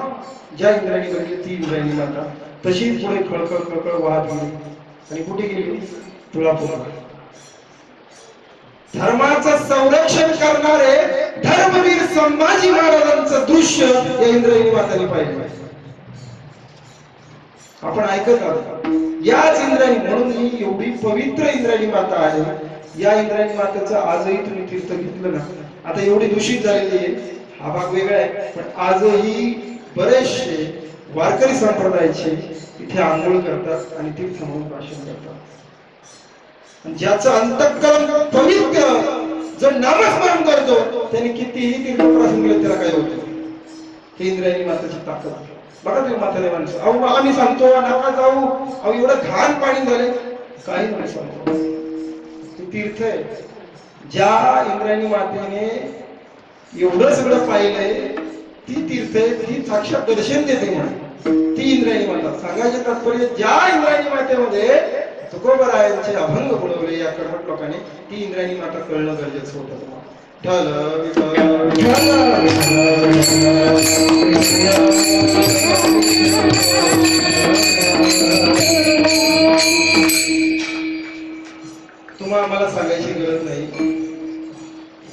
ज्या इंद्रायणी घडली ती इंद्रायणी माता तशीच पुढे खळखळ वाहत गेली आणि कुठे गेली? तुळापूरला. धर्माचं संरक्षण करणारे धर्मवीर संभाजी महाराजांचं दृश्य या इंद्रायणी माताने पाहिलं. आपण ऐकत आहोत याच इंद्रायणी, म्हणून ही एवढी पवित्र इंद्रायणी माता आहे. या इंद्रायणी मातेचं आजही तुम्ही तीर्थ घेतलं ना, आता एवढी दूषित झालेली आहे, हा भाग वेगळा आहे, पण आजही बरेचसे वारकरी संप्रदायाचे इथे आंघोळ करतात आणि तीर्थ म्हणून भाषण करतात. ज्याचं अंतःकरण पवित्र जो नामस्मरण करतो त्याने कितीही तीर्थप्रवासन केलं त्याला काय होतं? ही इंद्रायणी मातेची ताकद. बघा तुम्ही म्हातारे माणसं, अहो आम्ही सांगतो नका जाऊ, अहो एवढं घाण पाणी झाले, काही नाही सांगतो. ते तीर्थ आहे. ज्या इंद्रायणी मातेने एवढं सगळं पाहिलंय ती तीर्थ आहे, ती साक्षात दर्शन देते म्हणून ती इंद्रायणी माता. सांगायचे तात्पर्य, ज्या इंद्रायणी मातेमध्ये तुकोबरायांचे अभंग बुडवले या कर्मठ लोकांनी, ती इंद्रायणी माता कळणं गरजेचं होतं. आम्हाला सांगायची गरज नाही.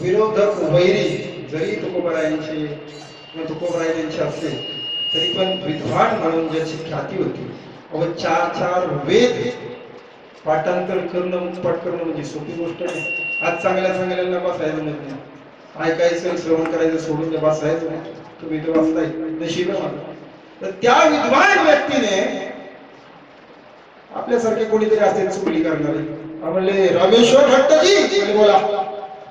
विरोधक वैरी जरी तुकोबरायांचे किंवा तुकोबरायांचे असले तरी पण विद्वान म्हणून ज्याची ख्याती होती, अव 4 वेद पाठांतर करणं, पाठ करणं म्हणजे सोपी गोष्ट नाही. आज चांगल्या चांगल्याला बसायचं नाही, ऐकायचं श्रवण करायचं सोडून ते बसायचं नाही. तुम्ही ते वाचताय नशीब आहे माझं. तर त्या विद्वान व्यक्तीने आपल्यासारखे कोणीतरी असेल चुकली करणारे म्हणले, रामेश्वर भट्टजी बोला.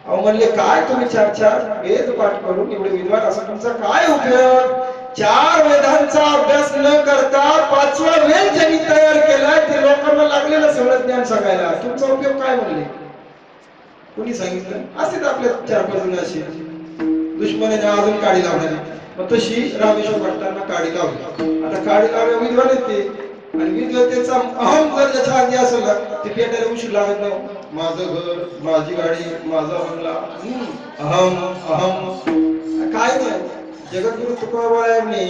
अहो म्हणले, काय तुम्ही 4 वेद पाठ करून एवढे विद्वान असं तुमचा काय उपयोग? 4 वेदांचा अभ्यास न करता 5वा वेद ज्यांनी तयार केलाय ते लोकांना लागलेलं सगळं ज्ञान सांगायला, तुमचा उपयोग काय? म्हणले. कोणी सांगितलं? असेच आपल्या 4-5 जण असे दुश्मनाने अजून काडी लावणारी. मग तशी रामेश्वर भट्टांना काडी लावली. आता काडी लावल्या विद्वान येते आणि विद्वतेचा अहम जर ज्याच्या आधी असेल ते पेटायला उशीर लागत नाही. माझं घर, माझी गाडी, माझा बंगला, अहम अहम काय नाही. जगद्गुरु तुकोबारायांनी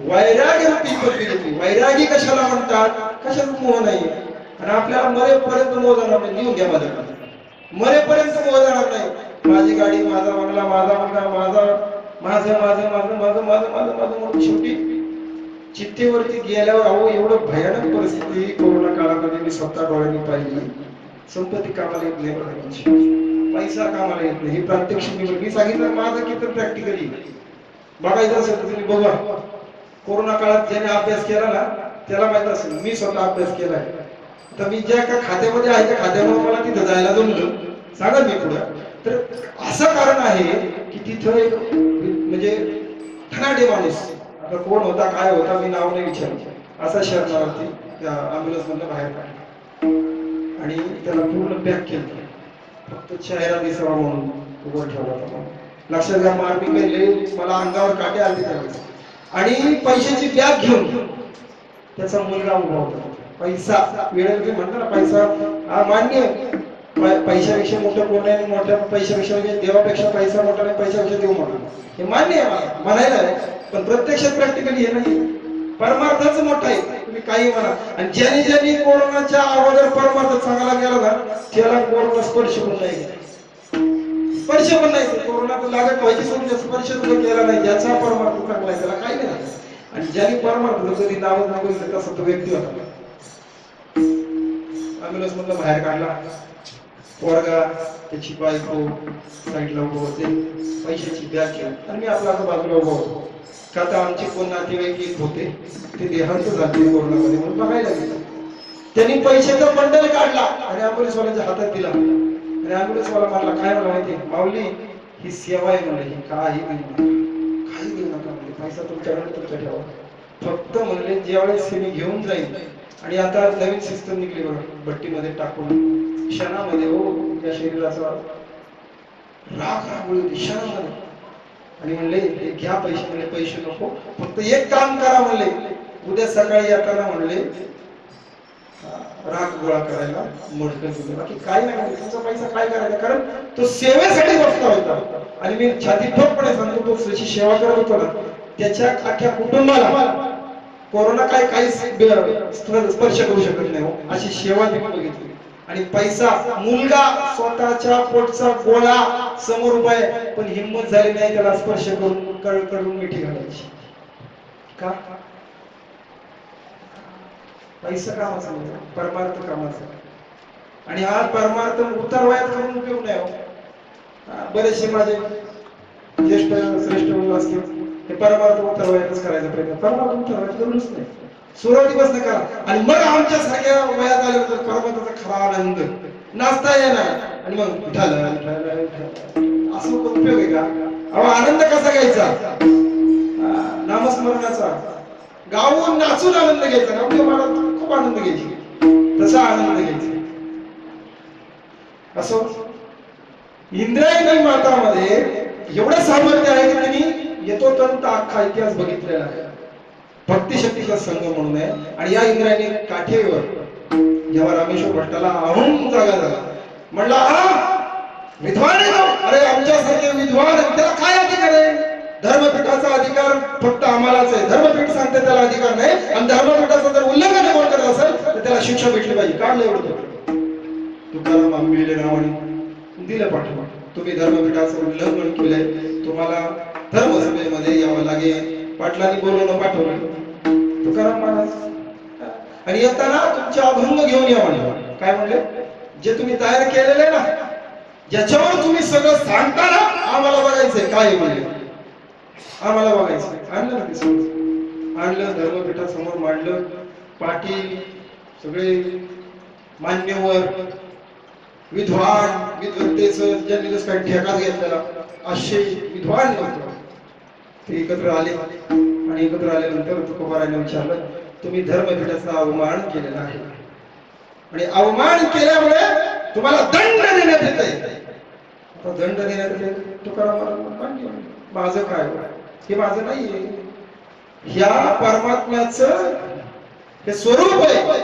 वैराग्य रूपी पदवी घेतली. वैरागी कशाला म्हणतात? कशाला मोह नाही. आणि आपल्याला मरेपर्यंत मोह जाणार नाही. लिहून घ्या माझ्याकडे, मरेपर्यंत मोह जाणार नाही. माझी गाडी, माझा बंगला, माझा बंगला, माझं माझं माझं माझं माझं माझं माझं माझं शेवटी चित्तेवरती गेल्यावर अहो एवढं भयानक परिस्थिती कोरोना काळामध्ये मी स्वतः डोळ्यांनी पाहिली. संपत्ती कामाला येत नाही बघायची, पैसा कामाला येत नाही. हे प्रात्यक्षिक मी सांगितलं माझं की तर प्रॅक्टिकली बघायचं असेल तर तुम्ही बघा. कोरोना काळात ज्याने अभ्यास केला ना त्याला माहित असेल. मी स्वतः अभ्यास केलाय. तर मी ज्या का खात्यामध्ये आहे त्या खात्यामुळे मला तिथं जायला जमलं. सांगा मी पुढं. तर असं कारण आहे की तिथं एक म्हणजे धनाढ्य माणूस, आता कोण होता काय होता मी नाव नाही विचारलं, असा शरणार्थी त्या ॲम्ब्युलन्स मधनं बाहेर काढला आणि त्याला पूर्ण पॅक केलं. फक्त चेहरा दिसावा म्हणून उभं ठेवला होता. लक्षात घ्या, मार मी केले, मला अंगावर काटे आले त्यावेळेस. आणि पैशाची बॅग घेऊन त्याचा मुलगा उभा होता. पैसा वेळेवर म्हणतो ना, पैसा हा मान्य, पैशापेक्षा मोठं कोण नाही. मोठ्या पैशापेक्षा म्हणजे देवापेक्षा पैसा मोठा नाही, पैशापेक्षा देव मोठा, हे मान्य आहे मला म्हणायला आहे. पण प्रत्यक्षात प्रॅक्टिकली हे नाही. परमार्थाच मोठा आहे, तुम्ही काही म्हणा. आणि ज्यांनी ज्यांनी कोरोनाच्या अगोदर परमार्थ चांगला गेला ना त्याला कोरोना स्पर्श पण नाही, स्पर्श पण नाही. कोरोना तर लागत व्हायची सोडून स्पर्श केला नाही. ज्याचा परमार्थ चांगला आहे त्याला काही नाही. आणि ज्यांनी परमार्थ कधी नावच नको तसा तो व्यक्ती होता. ॲम्ब्युलन्स मधनं बाहेर काढला. पोरगा, त्याची बायको साईडला उभं होते, पैशाची बॅग घेऊन. आणि मी आपला बाजूला उभा होतो. का तर आमचे कोण नातेवाईक येत होते, ते देहांत झाले कोरोनामध्ये म्हणून बघायला गेले. त्यांनी पैशाचा बंडल काढला आणि ॲम्ब्युलन्सवाल्याच्या हातात दिला. आणि ॲम्ब्युलन्सवाला मला काय म्हणला माहिती, माऊली ही सेवा आहे म्हणले, ही काही देऊ नका म्हणले, पैसा तुमच्याकडे तुमच्या ठेवा. फक्त म्हणले ज्यावेळेस मी घेऊन जाईल. आणि आता नवीन सिस्टम निघली बघा, भट्टीमध्ये टाकून क्षणामध्ये हो त्या शरीराचा राग रागवली क्षणामध्ये. आणि म्हणले हे घ्या पैसे, म्हणले पैसे नको, फक्त एक काम करा म्हणले, उद्या सकाळी येताना म्हणले राग गोळा करायला मडकं दिलं, बाकी काय नाही म्हणले. तुमचा पैसा काय करायचा, कारण तो सेवेसाठी बसला होता. आणि मी छाती ठोकपणे सांगतो, तो जशी सेवा करत होता ना त्याच्या अख्ख्या कुटुंबाला कोरोना काही स्पर्श करू शकत नाही, अशी सेवा मी बघितली. आणि पैसा, मुलगा स्वतःच्या पोटचा गोळा समोर उभा आहे पण हिंमत झाली नाही त्याला स्पर्श करून करून मिठी घालायची. का? पैसा कामाचा नाही, परमार्थ कामाचा. आणि हा परमार्थ उतार वयात करून उपयोग नाही हो. बरेचसे माझे ज्येष्ठ श्रेष्ठ असतील ते परमार्थ उतार वयातच करायचा प्रयत्न, परमार्थ उतार वयात करूनच नाही, सुरुवातीपासून करा. आणि मग आमच्या सारख्या वयात आल्यानंतर परमार्थाचा खरा आनंद नाचता येणार. आणि मग असं उपयोग आहे का? अहो आनंद कसा घ्यायचा? नामस्मरणाचा, गाऊन नाचून आनंद घ्यायचा. आपल्या मनात खूप आनंद घ्यायची, तसा आनंद घ्यायचा. असो इंद्रायणी मातामध्ये एवढं सामर्थ्य आहे की त्यांनी येतो तंत अख्खा इतिहास बघितलेला आहे. भक्तिशक्तीचा संघ म्हणून आहे. आणि या इंद्रायणी काठेवर जेव्हा रामेश्वर भट्टाला अहम जागा झाला, म्हणला हा विद्वान आहे ना, अरे आमच्यासारखे विद्वान, त्याला काय अधिकार आहे? धर्मपीठाचा अधिकार फक्त आम्हालाच आहे. धर्मपीठ सांगते त्याला अधिकार नाही. आणि धर्मपीठाचा जर उल्लंघन कोण करत असेल तर त्याला शिक्षा भेटली पाहिजे. काढलं एवढं तुकाराम आंबिले नावाने दिलं पाठवा. तुम्ही धर्मपीठाचं उल्लंघन केलंय, तुम्हाला धर्मसभेमध्ये यावं लागेल. पाटलांनी बोलवणं पाठवलं तुकाराम महाराज. आणि येताना तुमचे अभंग घेऊन या म्हणलं. काय म्हणले? जे तुम्ही तयार केलेले ना, ज्याच्यावर तुम्ही सगळं सांगता ना, आम्हाला बघायचंय काय म्हणले, आम्हाला बघायचं. आणलं ना ते समज, आणलं धर्मपीठासमोर मांडलं. पाटील सगळे मान्यवर विद्वान, विद्वत्तेचं ज्यांनी जसं काही ठेका घेतलेला असे विद्वान होते, ते एकत्र आले. आणि एकत्र आल्यानंतर तुकोबाराने विचारलं, तुम्ही धर्मपीठाचा अवमान केलेला आहे आणि अवमान केल्यामुळे तुम्हाला दंड देण्यात येत आहे. आता दंड देण्यात येते. तुकाराम माझं काय, हे माझं नाहीये, ह्या परमात्म्याचं हे स्वरूप आहे.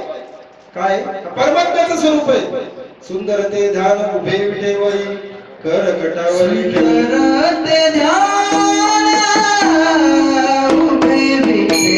काय? परमात्म्याचं स्वरूप आहे. सुंदर ते ध्यान उभे विठेवरी कर कटावरी ते ध्यान उभे विठेवरी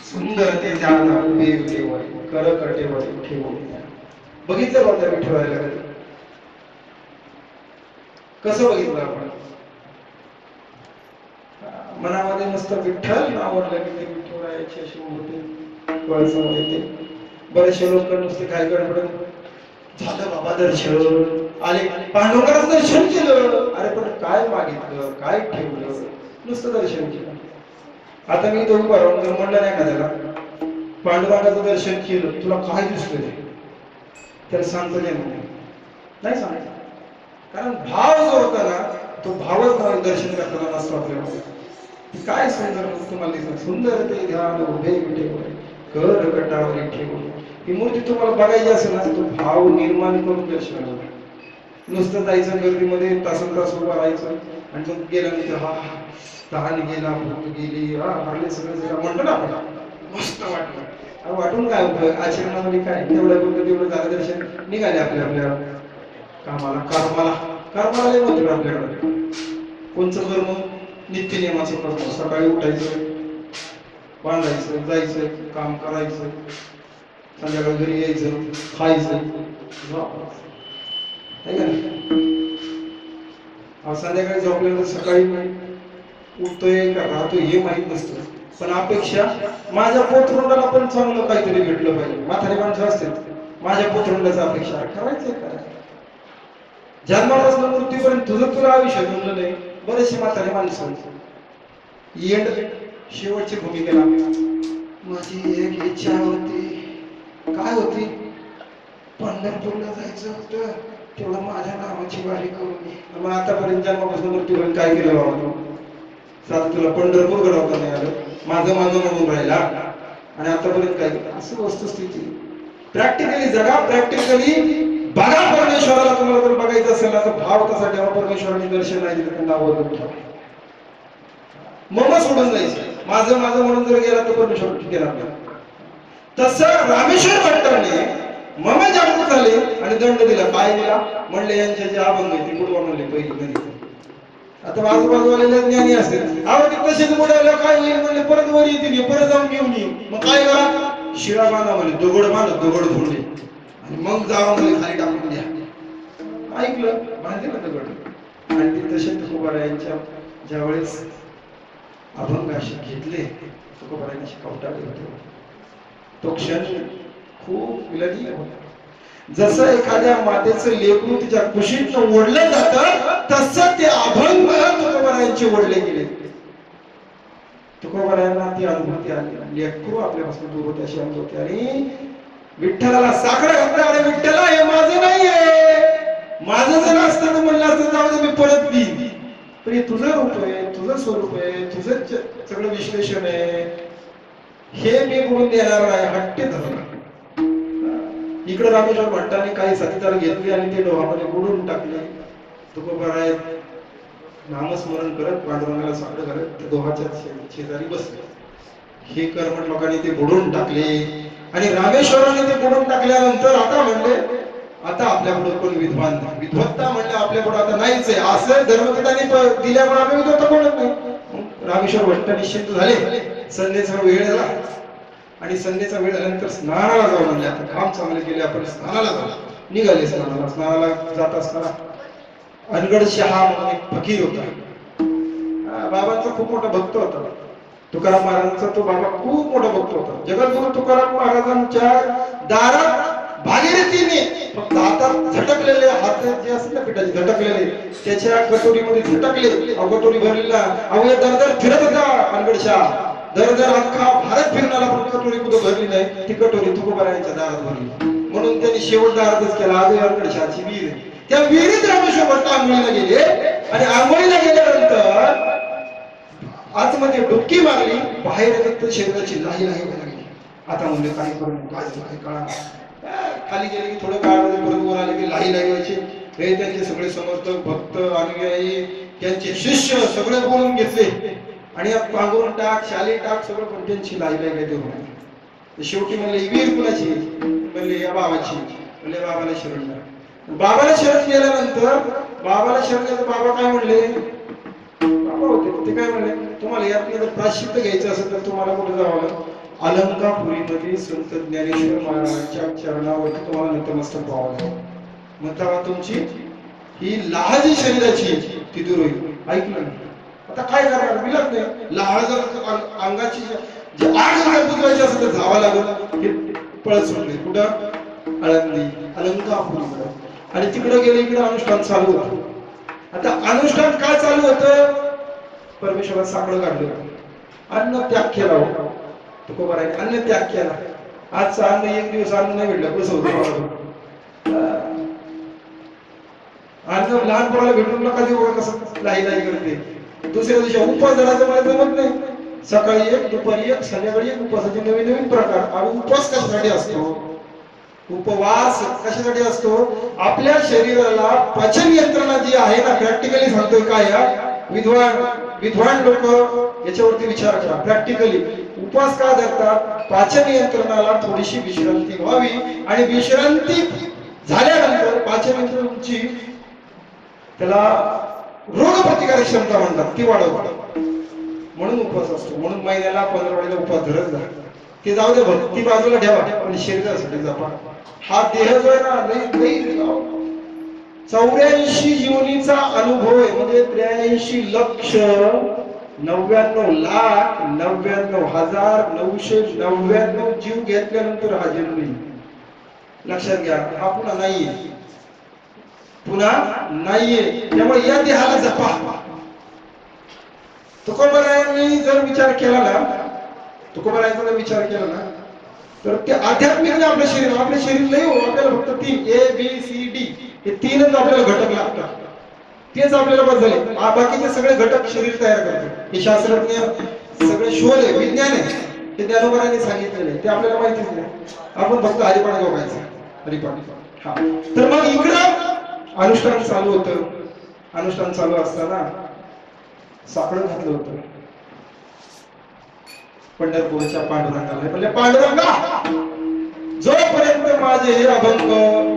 सुंदर ते ध्यान उभे बघितलं होतं विठ्ठलाला. कसं बघितलं आपण? मनामध्ये नुसतं विठ्ठल आवडलं की ते विठ्ठलाची अशी मूर्ती डोळ्यासमोर येते. बरेचसे लोक नुसते काय गडबड झालं बाबा दर्शन आले, पांडुरंगाचं दर्शन केलं, अरे पण काय मागितलं, काय ठेवलं, नुसतं दर्शन केलं. आता मी तो उभा राहून जर म्हणलं नाही का त्याला पांडुरंगाचं दर्शन केलं, तुला काय दिसलं, त्याला सांगतो नाही सांगायचं. कारण भाव जो होता ना, तो भावच मला दर्शन करताना नसतो आपल्याला. काय सुंदर तुम्हाला दिसत, सुंदर ते ध्यान उभे विठेवर कर कटावरी ठेवून. ही मूर्ती तुम्हाला बघायची असेल ना, तो भाव निर्माण करून दर्शन. नुसतं जायचं गर्दीमध्ये तासन तास उभं राहायचं आणि मग गेल्यानंतर हा तहान गेला, भूक गेली, हरले सगळं जरा म्हणतो ना आपण, मस्त वाटलं. वाटून काय उपयोग, आचरणामध्ये काय, तेवढं बोलतो तेवढं झालं दर्शन, निघाले आपल्या आपल्या कामाला. कर्माला लय म्हणतो आपल्याकडे. कोणचं कर्म? नित्य नियमाचं कर्म. सकाळी उठायचं, बांधायचं, जायचं, काम करायचं, संध्याकाळी घरी यायचं, खायचं, संध्याकाळी झोपल्यानंतर सकाळी उठतोय का राहतोय हे माहित नसतं. पण अपेक्षा माझ्या पोतरुंडाला पण चांगलं काहीतरी भेटलं पाहिजे. म्हातारी माणसं असते, माझ्या पोतरुंडाची अपेक्षा ठेवायचंय का? जन्मापासून मृत्यूपर्यंत तुझं तुला आयुष्य जमलं नाही. बरेचसे म्हातारे माणसं एंड शेवटची भूमिकेला माझी एक इच्छा होती. काय होती? पंढरपूरला जायचं होतं, तेवढं माझ्या नावाची वारी करून ये. मग आतापर्यंत जन्मापासून मृत्यूपर्यंत काय केलं बाबा तू? सात तुला पंढरपूर घडवता नाही आलं, माझं म्हणून राहिला, आणि आतापर्यंत काय केलं? असं वस्तुस्थिती. प्रॅक्टिकली जगा, प्रॅक्टिकली बघा. परमेश्वराला तुम्हाला जर बघायचं असेल ना, तर भाव कसा ठेवा. परमेश्वराने दर्शन नाही दिलं तर नाव ठेवा. मग सोडून जायचं. माझं म्हणून जर गेला तर परमेश्वर केला. तसं रामेश्वर भट्टाने मम जागृत झाले आणि दंड दिला. काय दिला? म्हणले यांच्या जे अभंग आहे ते बुडवा म्हणले पहिली नदी. आता आजूबाजूवाले ज्ञानी असतील, आवडते तसेच बुडायला काय होईल म्हणले, परत वर येतील, परत जाऊन घेऊन ये. मग काय करा? शिळा बांधा म्हणले, दगड बांधा, दगड फोडले आणि मग जावं म्हणले खाली टाकून द्या. ऐकलं, बांधले ना दगड. आणि ते तसे तुकोबारायांच्या ज्यावेळेस अभंग असे घेतले तुकोबारायांनी असे कवटाळले होते. तो क्षण खूप विलक्षण होता. जसं एखाद्या मातेचं लेकरू तिच्या कुशीतनं ओढलं जातं तसं ते अभंग तुकोबारायांचे ओढले गेले. तुकोबारायांना ती अनुभूती आली. लेकरू आपल्यापासून दूर होते अशी अनुभूती. आणि विठ्ठलाला साकडं घातलं. अरे विठ्ठला हे माझं नाहीये, माझं जर असतं तर म्हणलं असतं जाऊ दे मी परत देईन. पण हे तुझं रूप आहे, तुझं स्वरूप आहे, तुझं सगळं विश्लेषण आहे, हे मी बोलून देणार नाही. हट्टे धरला. इकडे रामेश्वर भट्टाने काही सतीदार घेतले आणि ते डोहामध्ये बुडून टाकले. तुकोबाराय नामस्मरण करत पांडुरंगाला साकडं घालत त्या डोहाच्या शेजारी बसले. हे कर्मठ लोकांनी ते बुडून टाकले आणि रामेश्वराने ते बुडून टाकल्यानंतर आता म्हणले आता आपल्या पुढे कोण विद्वान नाही. विद्वत्ता म्हणले आपल्या पुढे आता नाहीच आहे. असं धर्मपीठाने दिल्यामुळे आम्ही विद्वत्ता कोणच नाही. रामेश्वर भट्ट निश्चिंत झाले. संध्येचा वेळ झाला आणि संध्येचा वेळ झाल्यानंतर स्नानाला जाऊ म्हणले. आता काम चांगले केले आपण स्नानाला जाऊ. निघाले स्नानाला. स्नानाला जात असताना अनगड शहा म्हणून एक फकीर होता. बाबांचा खूप मोठा भक्त होता. तुकाराम महाराजांचा तो बाबा खूप मोठा भक्त होता. जगद्गुरु तुकाराम महाराजांच्या दारात भागीरथीने फक्त हातात झटकलेले हात जे असतात ना पिठाचे झटकलेले त्याच्या कटोरीमध्ये झटकले. कटोरी भरलेला अवघ्या दरदर फिरत होता अनगड शहा. दरदर अख्खा भारत फिरून आला पण कटोरी कुठं भरली नाही. ती कटोरी तुकोबारायांच्या दारात भरली. म्हणून त्यांनी शेवट दारातच केला. आज अनगड शहाची विहीर आहे. त्या विहिरीत रामेश्वर भट्ट आंघोळीला गेले आणि आंघोळीला गेल्यानंतर आतमध्ये डुबकी मारली. बाहेर फक्त शरीराची लाही लाही व्हायला लागली. आता म्हणले काय करू काय काळा. खाली गेले की थोडं काळामध्ये परत वर आले की लाही लाही व्हायची. हे त्यांचे सगळे समर्थक भक्त अनुयायी त्यांचे शिष्य सगळे बोलून घेतले आणि पांघरून टाक शाली टाक सगळं पण त्यांची लाही लाही काय ते शेवटी म्हणले विहीर कुणाची म्हणले या बाबाची. म्हणले बाबाला शरण द्या. बाबाला शरण गेल्यानंतर बाबाला शरण गेलं बाबा काय म्हणले बाबा होते ते काय म्हणले तुम्हाला यातलं जर प्राश्चित्य घ्यायचं असेल तर तुम्हाला कुठे जावं लागेल. अलंकापुरीमध्ये संत ज्ञानेश्वर महाराजांच्या चरणावरती तुम्हाला नतमस्तक व्हावं लागेल. मग तेव्हा तुमची ही लाहजी शरीराची ती दूर होईल. ऐकलं ना. आता काय करणार विलग नाही. लाह जर अंगाची जे आग जर बुजवायची असेल तर जावं लागेल. हे पळत सुटले कुठं आळंदी अलंकापुरीकडे. आणि तिकडे गेले इकडे अनुष्ठान चालू होतं. आता अनुष्ठान काय चालू होतं परमेश्वरात साकडं काढलं. अन्न त्याग केला होता तुकोबारायांनी. अन्न त्याग केला. आजचं अन्न एक दिवस अन्न नाही भेटलं कसं होतं. अन्न लहान पोराला भेटून नका देऊ कसं लाही लाही करते. दुसऱ्या दिवशी उपवास धरायचं मला जमत नाही. सकाळी एक दुपारी एक संध्याकाळी एक उपवासाचे नवीन नवीन प्रकार. आणि उपवास कशासाठी असतो उपवास कशासाठी असतो आपल्या शरीराला पचन यंत्रणा जी आहे ना प्रॅक्टिकली सांगतोय काय विद्वान लोक याच्यावरती विचार करा. प्रॅक्टिकली उपवास का धरतात पाचन यंत्रणाला थोडीशी विश्रांती व्हावी आणि विश्रांती झाल्यानंतर पाचन यंत्रणेची त्याला रोग प्रतिकारक क्षमता म्हणतात ती वाढवतात. म्हणून उपवास असतो. म्हणून महिन्याला 15 वेळेला उपवास धरत जा. ते जाऊ दे भक्ती बाजूला ठेवा पण शरीरासाठी जपा. हा देह जो आहे ना 84 योनीचा अनुभव आहे. म्हणजे 83 लक्ष 99,99,999 जीव घेतल्यानंतर हा जन्म येईल. लक्षात घ्या. हा पुन्हा नाहीये. पुन्हा नाहीये. त्यामुळे या देहाला जपा. तुकोबारायांनी जर विचार केला ना तुकोबारायांचा जर विचार केला ना तर ते आध्यात्मिक आपलं शरीर नाही हो. आपल्याला फक्त 3 ABCD हे 3च आपल्याला घटक लागतात. तेच आपल्याला बस झाले. बाकीचे सगळे घटक शरीर तयार करतात. हे शास्त्रज्ञ सगळे शोध आहे विज्ञान आहे. ते ज्ञानोबारांनी सांगितलेले ते आपल्याला माहितीच नाही. आपण फक्त हरिपाठ बघायचं हरिपाठ. हा तर मग इकडं अनुष्ठान चालू होतं. अनुष्ठान चालू असताना साकडं घातलं होतं पंढरपूरच्या पांडुरंगाला. म्हणजे पांडुरंगा जोपर्यंत माझे हे अभंग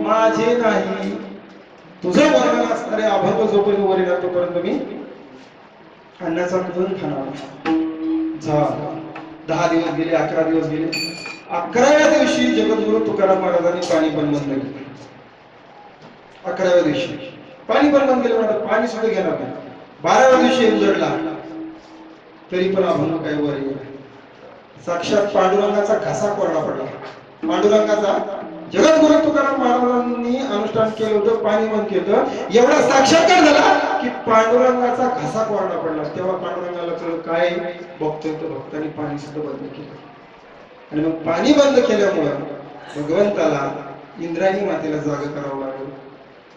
माझे नाही तुझं वर्णन असणारे अभंग जोपर्यंत वर येणार तोपर्यंत मी अन्नाचा करून खाणार. 10 दिवस गेले 11 दिवस गेले. 11व्या दिवशी जगद्गुरु तुकाराम महाराजांनी पाणी पण बंद केलं. 11व्या दिवशी पाणी पण बंद केलं. पाणी सुद्धा घेणार नाही. 12व्या दिवशी उजडला. तरी पण अभंग काय वर येईल. साक्षात पांडुरंगाचा घसा कोरडा पडला. पांडुरंगाचा जगद्गुरु तुकाराम महाराजांनी अनुष्ठान केलं होतं, पाणी बंद केलं, एवढा साक्षात्कार झाला की पांडुरंगाचा घसा कोरडा पडला. तेव्हा पांडुरंगाला कळलं काय बघतोय तर भक्तांनी पाणी सुद्धा बंद केलं. आणि मग पाणी बंद केल्यामुळं भगवंताला इंद्रायणी मातेला जाग करावं लागलं.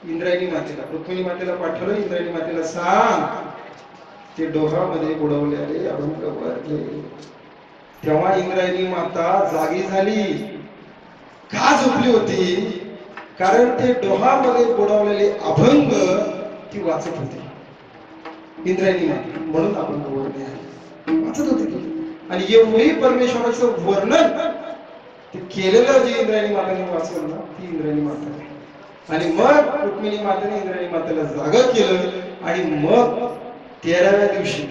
इंद्रायणी मातेला, रुक्मिणी मातेला पाठवलं, इंद्रायणी मातेला सांग ते डोहामध्ये बुडवलेले अभंग वरले. तेव्हा इंद्रायणी माता जागी झाली. का झोपली होती? कारण ते डोहामध्ये बुडवलेले अभंग ती वाचत होती इंद्रायणी माता, म्हणून अभंग वरले वाचत होती ती. आणि एवढी परमेश्वराचं वर्णन ते केलेलं जे इंद्रायणी माताने वाचलं ना, ती इंद्रायणी माता. आणि मग रुक्मिणी मातेने इंद्रायणी मातेला जाग केलं. आणि मग 13व्या दिवशी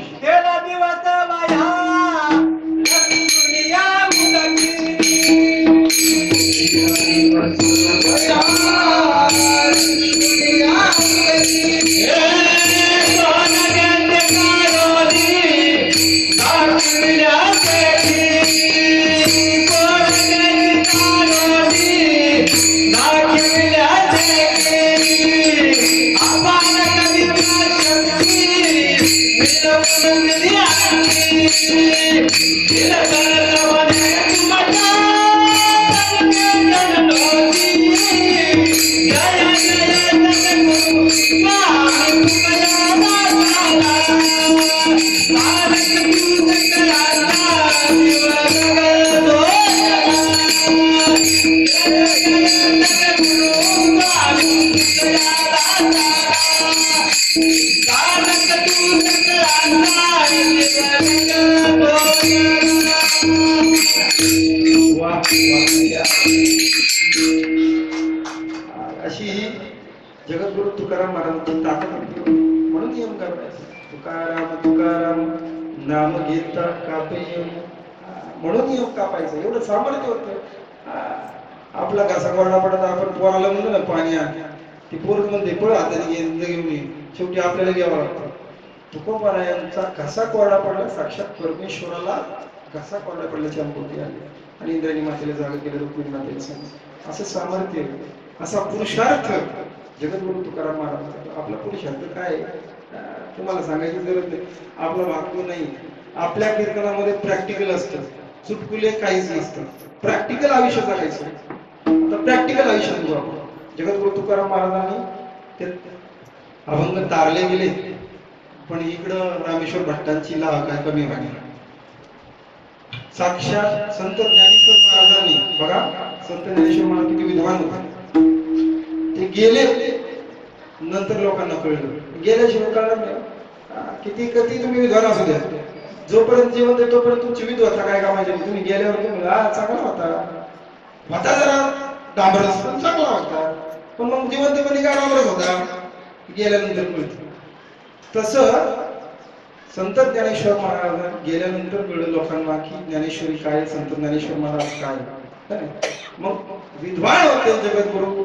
अशी जगद्गुरु तुकाराम महाराजांची ताकद होती. म्हणून नियम करायचा, तुकाराम तुकाराम नाम घेता कापे, म्हणून नियम कापायचं. एवढं सामर्थ्य होतं. आपला घसा कोरडा पडत, आपण पोराला म्हणतो ना पाणी आण, ती पोरग म्हणते पळ हाताने घेऊन ये, शेवटी आपल्याला घ्यावं लागतं. तुकोबारायांचा घसा कोरडा पडला, साक्षात परमेश्वराला घसा कोरडा पडल्याची अनुभूती आली. आणि इंद्रायणी मातेला जागा केलं, रुक्मिणी मातेला सांगितलं. असं सामर्थ्य, असा पुरुषार्थ जगद्गुरु तुकाराम महाराज. आपला पुरुषार्थ काय तुम्हाला सांगायची गरज नाही. आपला भाग्य नाही. आपल्या कीर्तनामध्ये प्रॅक्टिकल असतं, चुटकुले काहीच नसतं. प्रॅक्टिकल आयुष्य जगायचं. आता प्रॅक्टिकल आयुष्य जगू आपण. जगद्गुरु तुकाराम महाराजांनी ते अभंग तारले गेले, पण इकडं रामेश्वर भट्टांची लाह काय कमी व्हायची. साक्षात संत ज्ञानेश्वर महाराजांनी बघा, संत ज्ञानेश्वर महाराज किती विद्वान होते. ते गेले, नंतर लोकांना कळलं. गेल्याशिवाय कळलं नाही. किती कधी तुम्ही विद्वान असू द्या, जोपर्यंत जीवन आहे तोपर्यंत तुमची विद्वत्ता काय कामायची. तुम्ही गेल्यावर चांगला होता जरा डांबरस, पण चांगला होता, पण मग जिवंतपणी काय डांबरस होता, गेल्यानंतर कळतं. तसं संत ज्ञानेश्वर महाराज गेल्यानंतर कळलं लोकांना की ज्ञानेश्वरी काय, संत ज्ञानेश्वर महाराज काय. मग विद्वान होते जगद्गुरु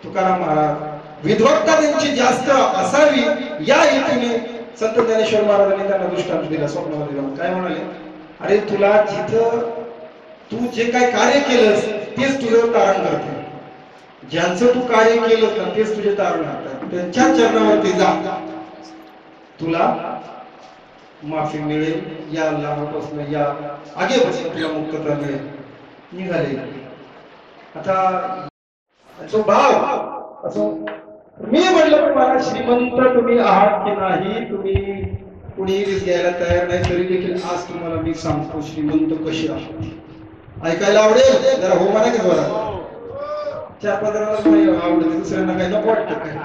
तुकाराम महाराज. विद्वत्ता त्यांची जास्त असावी या हेतूने संत ज्ञानेश्वर महाराजांनी त्यांना दृष्टांत दिला, स्वप्नामध्ये जाऊन. काय म्हणाले? अरे तुला जिथं तू जे काय कार्य केलंस तेच तुझं तारण करते. ज्यांचं तू कार्य केलंस ना तेच तुझे तारण करतात. त्यांच्या चरणावरती जा, तुला माफी मिळेल. या लाभापासून या आगेपासून तुला मुक्तता मिळेल. निघाले. आता तो भाव असो, मी म्हटलं तुम्हाला श्रीमंत तुम्ही आहात की नाही, तुम्ही कुणी रिस्क घ्यायला तयार नाही, तरी देखील आज तुम्हाला मी सांगतो श्रीमंत कशी आहात. ऐकायला आवडेल? जरा हो म्हणा की जरा. 4-5 जणांना नाही आवडत, दुसऱ्यांना काही नको वाटतं काय.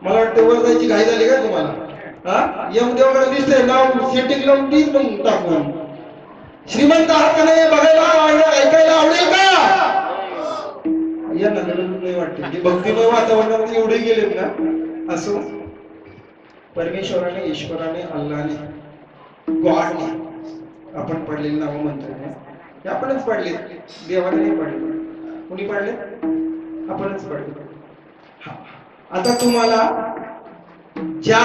मला वाटतं वर जायची घाई झाली का तुम्हाला? यमदेवाकडे दिसतंय नाव सेटिंग लावून तीच मग टाकून. श्रीमंत आहात का नाही बघायला ऐकायला आवडेल का? यांना गरज नाही वाटते. की भक्तिमय वातावरणामध्ये एवढे गेलेत ना. असो, परमेश्वराने, ईश्वराने, अल्लाने, गॉडने आपण पडलेली नावं म्हणतोय ना, हे आपणच पडले. देवाने नाही पडले. कुणी पडले? आपणच पडले. आता तुम्हाला ज्या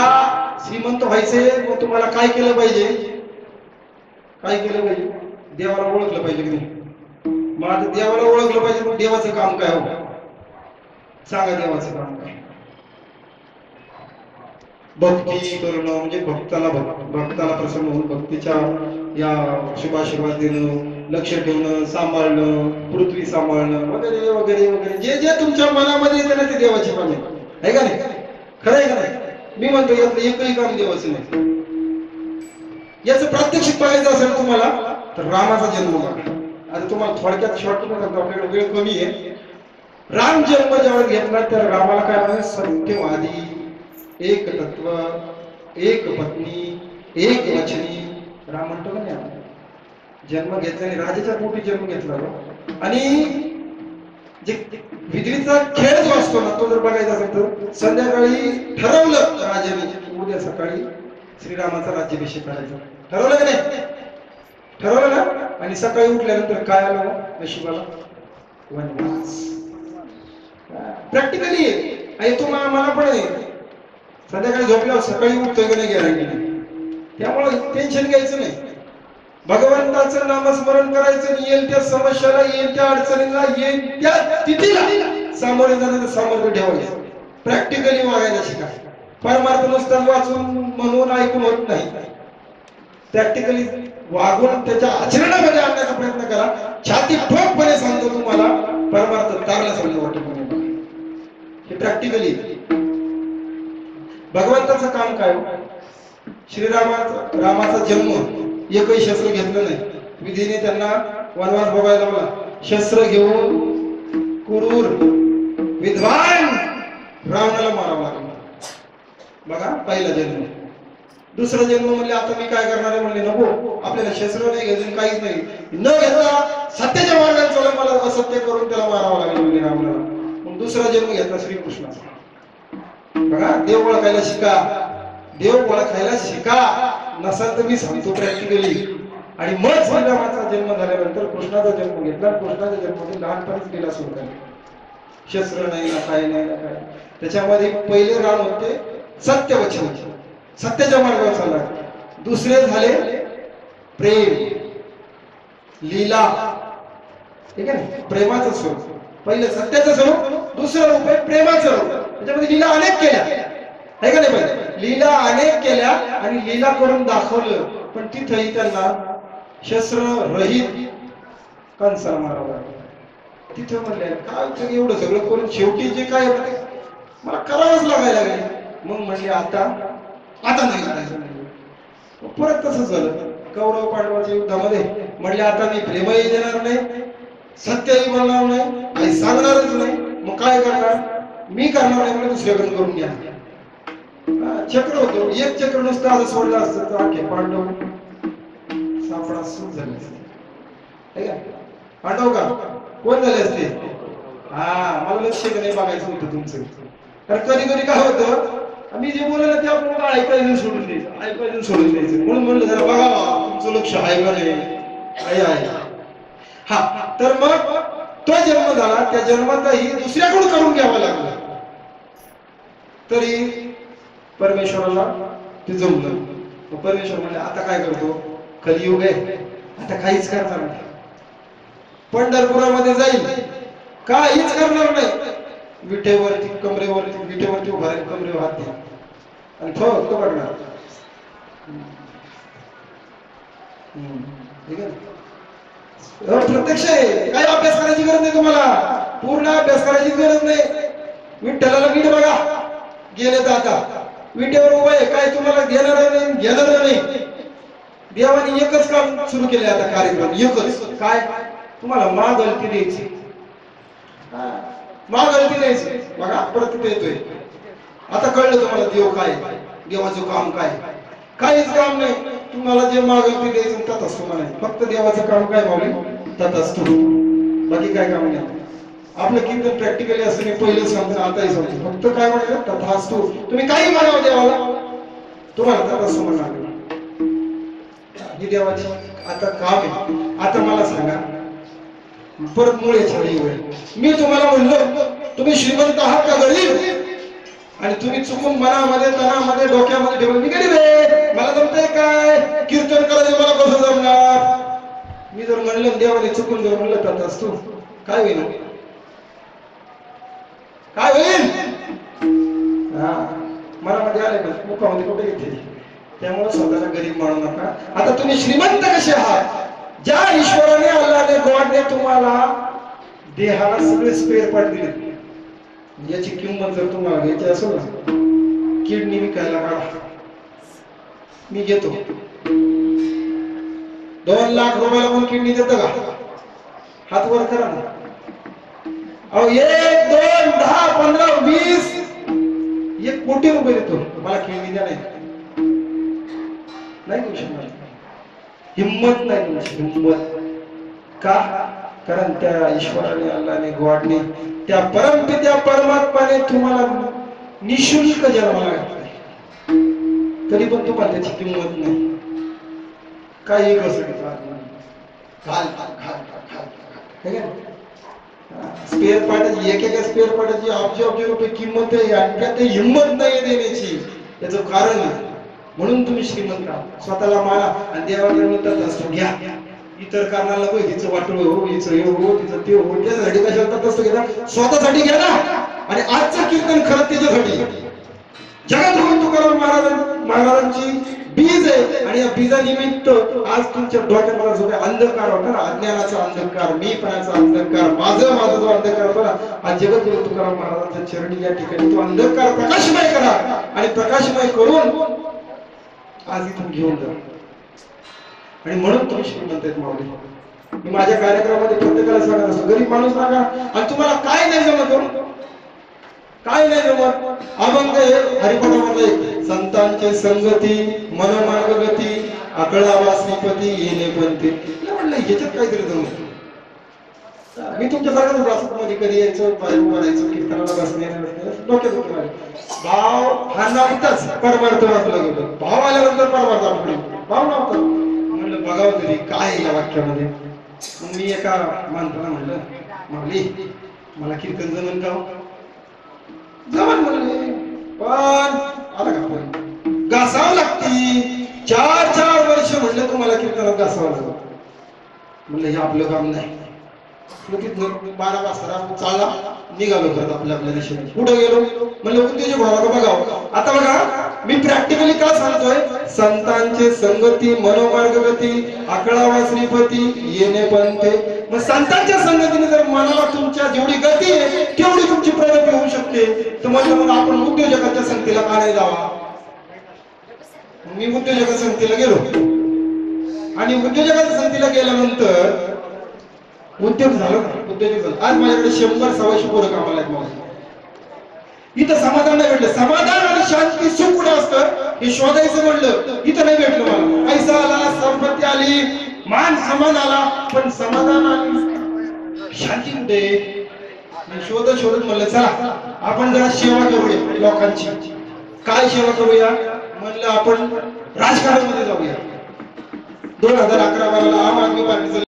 श्रीमंत व्हायचे, मग तुम्हाला काय केलं पाहिजे? काय केलं पाहिजे? देवाला ओळखलं पाहिजे की नाही? मग आता देवाला ओळखलं पाहिजे, मग देवाचं काम काय हो? सांगा देवाचं काम काय? भक्ती करणं म्हणजे भक्ताला प्रसन्न होऊन भक्तीच्या या शुभाशीर्वाद देणं, लक्ष ठेवणं, सांभाळणं, पृथ्वी सांभाळणं वगैरे वगैरे वगैरे जे जे तुमच्या मनामध्ये येते ना ते देवाचे काम आहे का नाही? खरं आहे का नाही? मी म्हणतो यातलं एकही काम देवाचं नाही. याचं प्रात्यक्षिक पाहायचं असेल तुम्हाला तर रामाचा जन्म बघा. आता तुम्हाला थोडक्यात शॉर्टकट सांगतो, आपल्याकडे वेळ कमी आहे. राम जन्म ज्यावेळेस घेतला तर रामाला काय म्हणाले? सत्यवादी, एक तत्व, एक पत्नी, एक वचनी राम म्हणतो ना. जन्म घेतल्याने राजाच्या पोटी जन्म घेतला आणि जे विधीचा खेळ जो असतो ना तो जर बघायचा असेल तर संध्याकाळी ठरवलं राजाने उद्या सकाळी श्रीरामाचा राज्याभिषेक करायचा. ठरवलं का नाही? ठरवलं ना. आणि सकाळी उठल्यानंतर काय आलं नशिबाला? वनवास. प्रॅक्टिकली आहे. तो मला पण आहे. संध्याकाळी झोपल्यावर सकाळी उठतोय का नाही गॅरंटी नाही. त्यामुळे टेन्शन घ्यायचं नाही. भगवंताचं नामस्मरण करायचं. येईल त्या समस्याला, येईल त्या अडचणीला, येईल त्या तिथीला सामोरे जाण्याचं सामर्थ्य ठेवायचं. प्रॅक्टिकली वागायला शिका. परमार्थ नुसतं वाचून म्हणून ऐकून होत नाही. प्रॅक्टिकली वागून त्याच्या आचरणामध्ये आणण्याचा प्रयत्न करा. छाती ठोकपणे सांगतो तुम्हाला, परमार्थ तारल्यासारखं वाटत. हे प्रॅक्टिकली. भगवंताचं काम काय? रामाचा जन्म, एकही शस्त्र घेतलं नाही. विधीने त्यांना वनवास भोगायला लावला. शस्त्र घेऊन क्रूर विद्वान रावणाला मारावं लागलं. बघा, पहिला जन्म. दुसरा जन्म म्हणले आता मी काय करणार आहे? म्हणले नको, आपल्याला शस्त्र नाही घ्यायचं, काहीच नाही. न घेता सत्याच्या मार्गाने चालून मला असत्य करून त्याला मारावं लागलं म्हणजे रावणाला. मग दुसरा जन्म घेतला श्रीकृष्णाचा. बघा, देव ओळखायला शिका. देव ओळखायला शिका. नसाल तर मी सांगतो प्रॅक्टिकली. आणि मग श्रीरामाचा जन्म झाल्यानंतर कृष्णाचा जन्म घेतला. कृष्णाच्या जन्मामध्ये लहानपणीच लीला सुरू झाली. शस्त्र नाही ना काय नाही ना काय. त्याच्यामध्ये पहिले राम होते सत्यवचन, सत्याच्या मार्गावर चालला. दुसरे झाले प्रेम, लीला. ठीक आहे, प्रेमाचं स्वरूप. पहिलं सत्याचं स्वरूप, दुसरं रूप आहे प्रेमाचं रूप. त्याच्यामध्ये लीला अनेक केल्या आहे का नाही? पाहिजे लीला अनेक केल्या आणि लीला करून दाखवलं. पण तिथेही त्यांना शस्त्र रहित कंसाला मारावं लागलं. तिथे म्हणले काय एवढं सगळं करून शेवटी जे काय मला करावंच लागायला लागले. मग म्हणले आता नाही करायचं नाही. परत तसंच झालं. कौरव पांडवाच्या युद्धामध्ये म्हणले आता मी प्रेमही देणार नाही, सत्यही बोलणार नाही, काही सांगणारच नाही. मग काय करणार? मी करणार नाही म्हणजे दुसऱ्याकडून करून घ्या. चक्र होतो. एक चक्र नुसतं असं सोडलं असतं तर आखे पांडव सापडा सुट झाले असते. पांडव का कोण झाले असते? मला लक्ष नाही बघायचं होतं तुमचं. कारण कधी कधी काय होतं, मी जे बोललं ते आपण ऐकायचं सोडून द्यायचं. म्हणून म्हणलं जरा बघा तुमचं लक्ष आहे का नाही. आहे. हा, तर मग तो जन्म झाला. त्या जन्मातही दुसऱ्याकडून करून घ्यावा लागला. तरी परमेश्वराला ते जमलं. परमेश्वर म्हणजे आता काय करतो? कलियुग आहे, आता काहीच करणार नाही. पंढरपुरामध्ये जाईल, काहीच करणार नाही. विठेवरती विठेवरती उभा राहील, कमरेवर हात द्या आणि फक्त बघणार. ठीक आहे, प्रत्यक्ष आहे. काही अभ्यास करायची गरज नाही तुम्हाला. पूर्ण अभ्यास करायची गरज नाही. विठ्ठलाला नीट बघा. गेले तर आता विटेवर उभा आहे, काय तुम्हाला घेणार नाही. देवाने एकच काम सुरू केले आता, कार्यक्रम एकच. काय? तुम्हाला गलती द्यायची. गलती द्यायची. बघा परत तिथे येतोय. आता कळलं तुम्हाला देव काय, देवाचं काम काय. काहीच काम नाही. तुम्हाला जे गलती द्यायचं त्यात असतो नाही. फक्त देवाचं काम काय मावले त्यात असतो, बाकी काय काम नाही. आपलं कीर्तन प्रॅक्टिकली असं मी पहिलं सांगतो, आताही सांगतो. फक्त काय म्हणायचं? तथास्तु. तुम्ही काही म्हणावं देवाला, तुम्हाला तथास्तु म्हणाल. ही देवाची आता काम आहे. आता मला सांगा, परत मुळे छाडी होईल. मी तुम्हाला म्हणलं तुम्ही श्रीमंत आहात का गरीब? आणि तुम्ही चुकून मनामध्ये तनामध्ये डोक्यामध्ये ठेवून मी गरीब आहे, मला जमतंय काय कीर्तन करायचं, मला कसं जमणार. मी जर म्हणलं देवाने चुकून जर म्हणलं तर असतो काय होईल, काय होईल. हा मनामध्ये आले ना मुखामध्ये कुठे येते. त्यामुळे स्वतःला गरीब मानू नका. आता तुम्ही श्रीमंत कसे आहात, ज्या ईश्वराने अल्लाने गॉडने तुम्हाला देहाला सगळे स्पेअर पार्ट दिले, याची किंमत जर तुम्हाला घ्यायची असेल ना, किडनी विकायला काढा, मी घेतो. 2 लाख रुपयाला कोण किडनी देतं का? हात वर करा ना. अहो 1 2 10 15 20 1 कोटी रुपये देतो, मला किडनी द्या. नाही देऊ शकणार, हिम्मत नाही तुमची, हिम्मत का? कारण त्या ईश्वराने अल्लाने गॉडने त्या परमपित्या परमात्माने तुम्हाला निशुल्क जन्माला घातले, तरी पण तुम्हाला त्याची किंमत नाही. काही कसं स्पेअर पार्टाची एकेका स्पेअर पार्टाची अब्ज रुपये किंमत आहे, आणि त्यात हिंमत नाही देण्याची. याचं कारण आहे. म्हणून तुम्ही श्रीमंत आहात. स्वतःला माना आणि देवाकडे म्हणतात असतो घ्या. इतर कारणाला नको, तिचं वाटोळ हो, हिचं हे हो, तिचं ते हो, त्याच्यासाठी कशाला म्हणतात असतो घ्या, स्वतःसाठी घ्या ना. आणि आजचं कीर्तन खरं त्याच्यासाठी. जगद्गुरु तुकाराम महाराजांची बीज आहे, आणि या बीजानिमित्त आज तुमच्या डोक्यात जो काही अंधकार होता ना, अज्ञानाचा अंधकार, मीपणाचा अंधकार, माझा जो अंधकार होता ना, आज जगद्गुरु तुकाराम महाराजांच्या चरणी या ठिकाणी तो अंधकार प्रकाशमय करा, आणि प्रकाशमय करून आज इथून घेऊन जा. आणि म्हणून तुम्ही श्रीमंत आहेत माऊली. मी माझ्या कार्यक्रमामध्ये प्रत्येकाला सांगत असतो, गरीब माणूस नका. आणि तुम्हाला काय नाही जमत, काय नाही जमत, अभंग हरिपदामध्ये संतांची संगती मनमार्गगती आकळावा श्रीपती येणे बनते. म्हणलं याच्यात काहीतरी जमत. मी तुमच्यासारखं वाचमध्ये कधी यायचो, बाहेर करायचो, कीर्तनाला बसणे डोक्यात होतं माझ्या. भाव हा नव्हताच, परमार्थ वाचला गेलो. भाव आल्यानंतर परमार्थ आपले भाव नव्हता. म्हणलं बघावं तरी काय या वाक्यामध्ये. मग मी एका माणसाला म्हणलं, माऊली मला कीर्तन जमन का? जमन म्हणले, पण आला का पण घासावं लागती. 4 वर्ष म्हणलं तुम्हाला कीर्तनात घासावं लागलं. म्हणलं हे आपलं काम नाही. 12 वाजता चालला निघालो परत आपल्या दिशेने. कुठं गेलो म्हणलं उद्योजक व्हावं का बघावं. आता बघा मी प्रॅक्टिकली का सांगतोय, संतांचे संगती मनोमार्गगती आकळावा श्रीपती येणे बनते. मग संतांच्या संगतीने जर मनाला तुमच्या जेवढी गती आहे तेवढी तुमची प्रगती होऊ शकते. तर म्हणजे मग आपण उद्योजकांच्या संगतीला का नाही जावा. मी उद्योजकांच्या संगतीला गेलो, आणि उद्योजकांच्या संगतीला गेल्यानंतर उद्योग झालं, उद्योजक झालं. आज माझ्याकडे 100-125 पोरं कामाला आहेत. मला इथं समाधान नाही भेटलं. समाधान आणि शांती सुख कुठं असतं हे शोधायचं म्हणलं, इथं नाही भेटलं मला. पैसा आला, संपत्ती आली, मान सन्मान आला, पण समाधान आणि शांती कुठे? शोधत म्हणलं चला आपण जरा सेवा करूया लोकांची. काय सेवा करूया म्हणलं, आपण राजकारणामध्ये जाऊया. 2011-12 आम आदमी पार्टीचं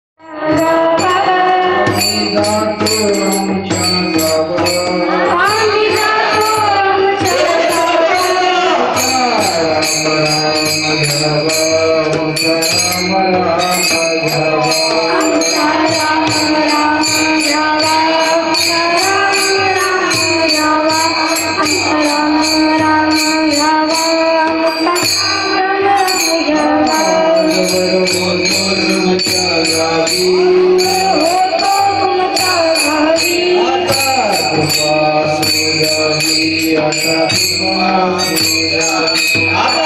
आता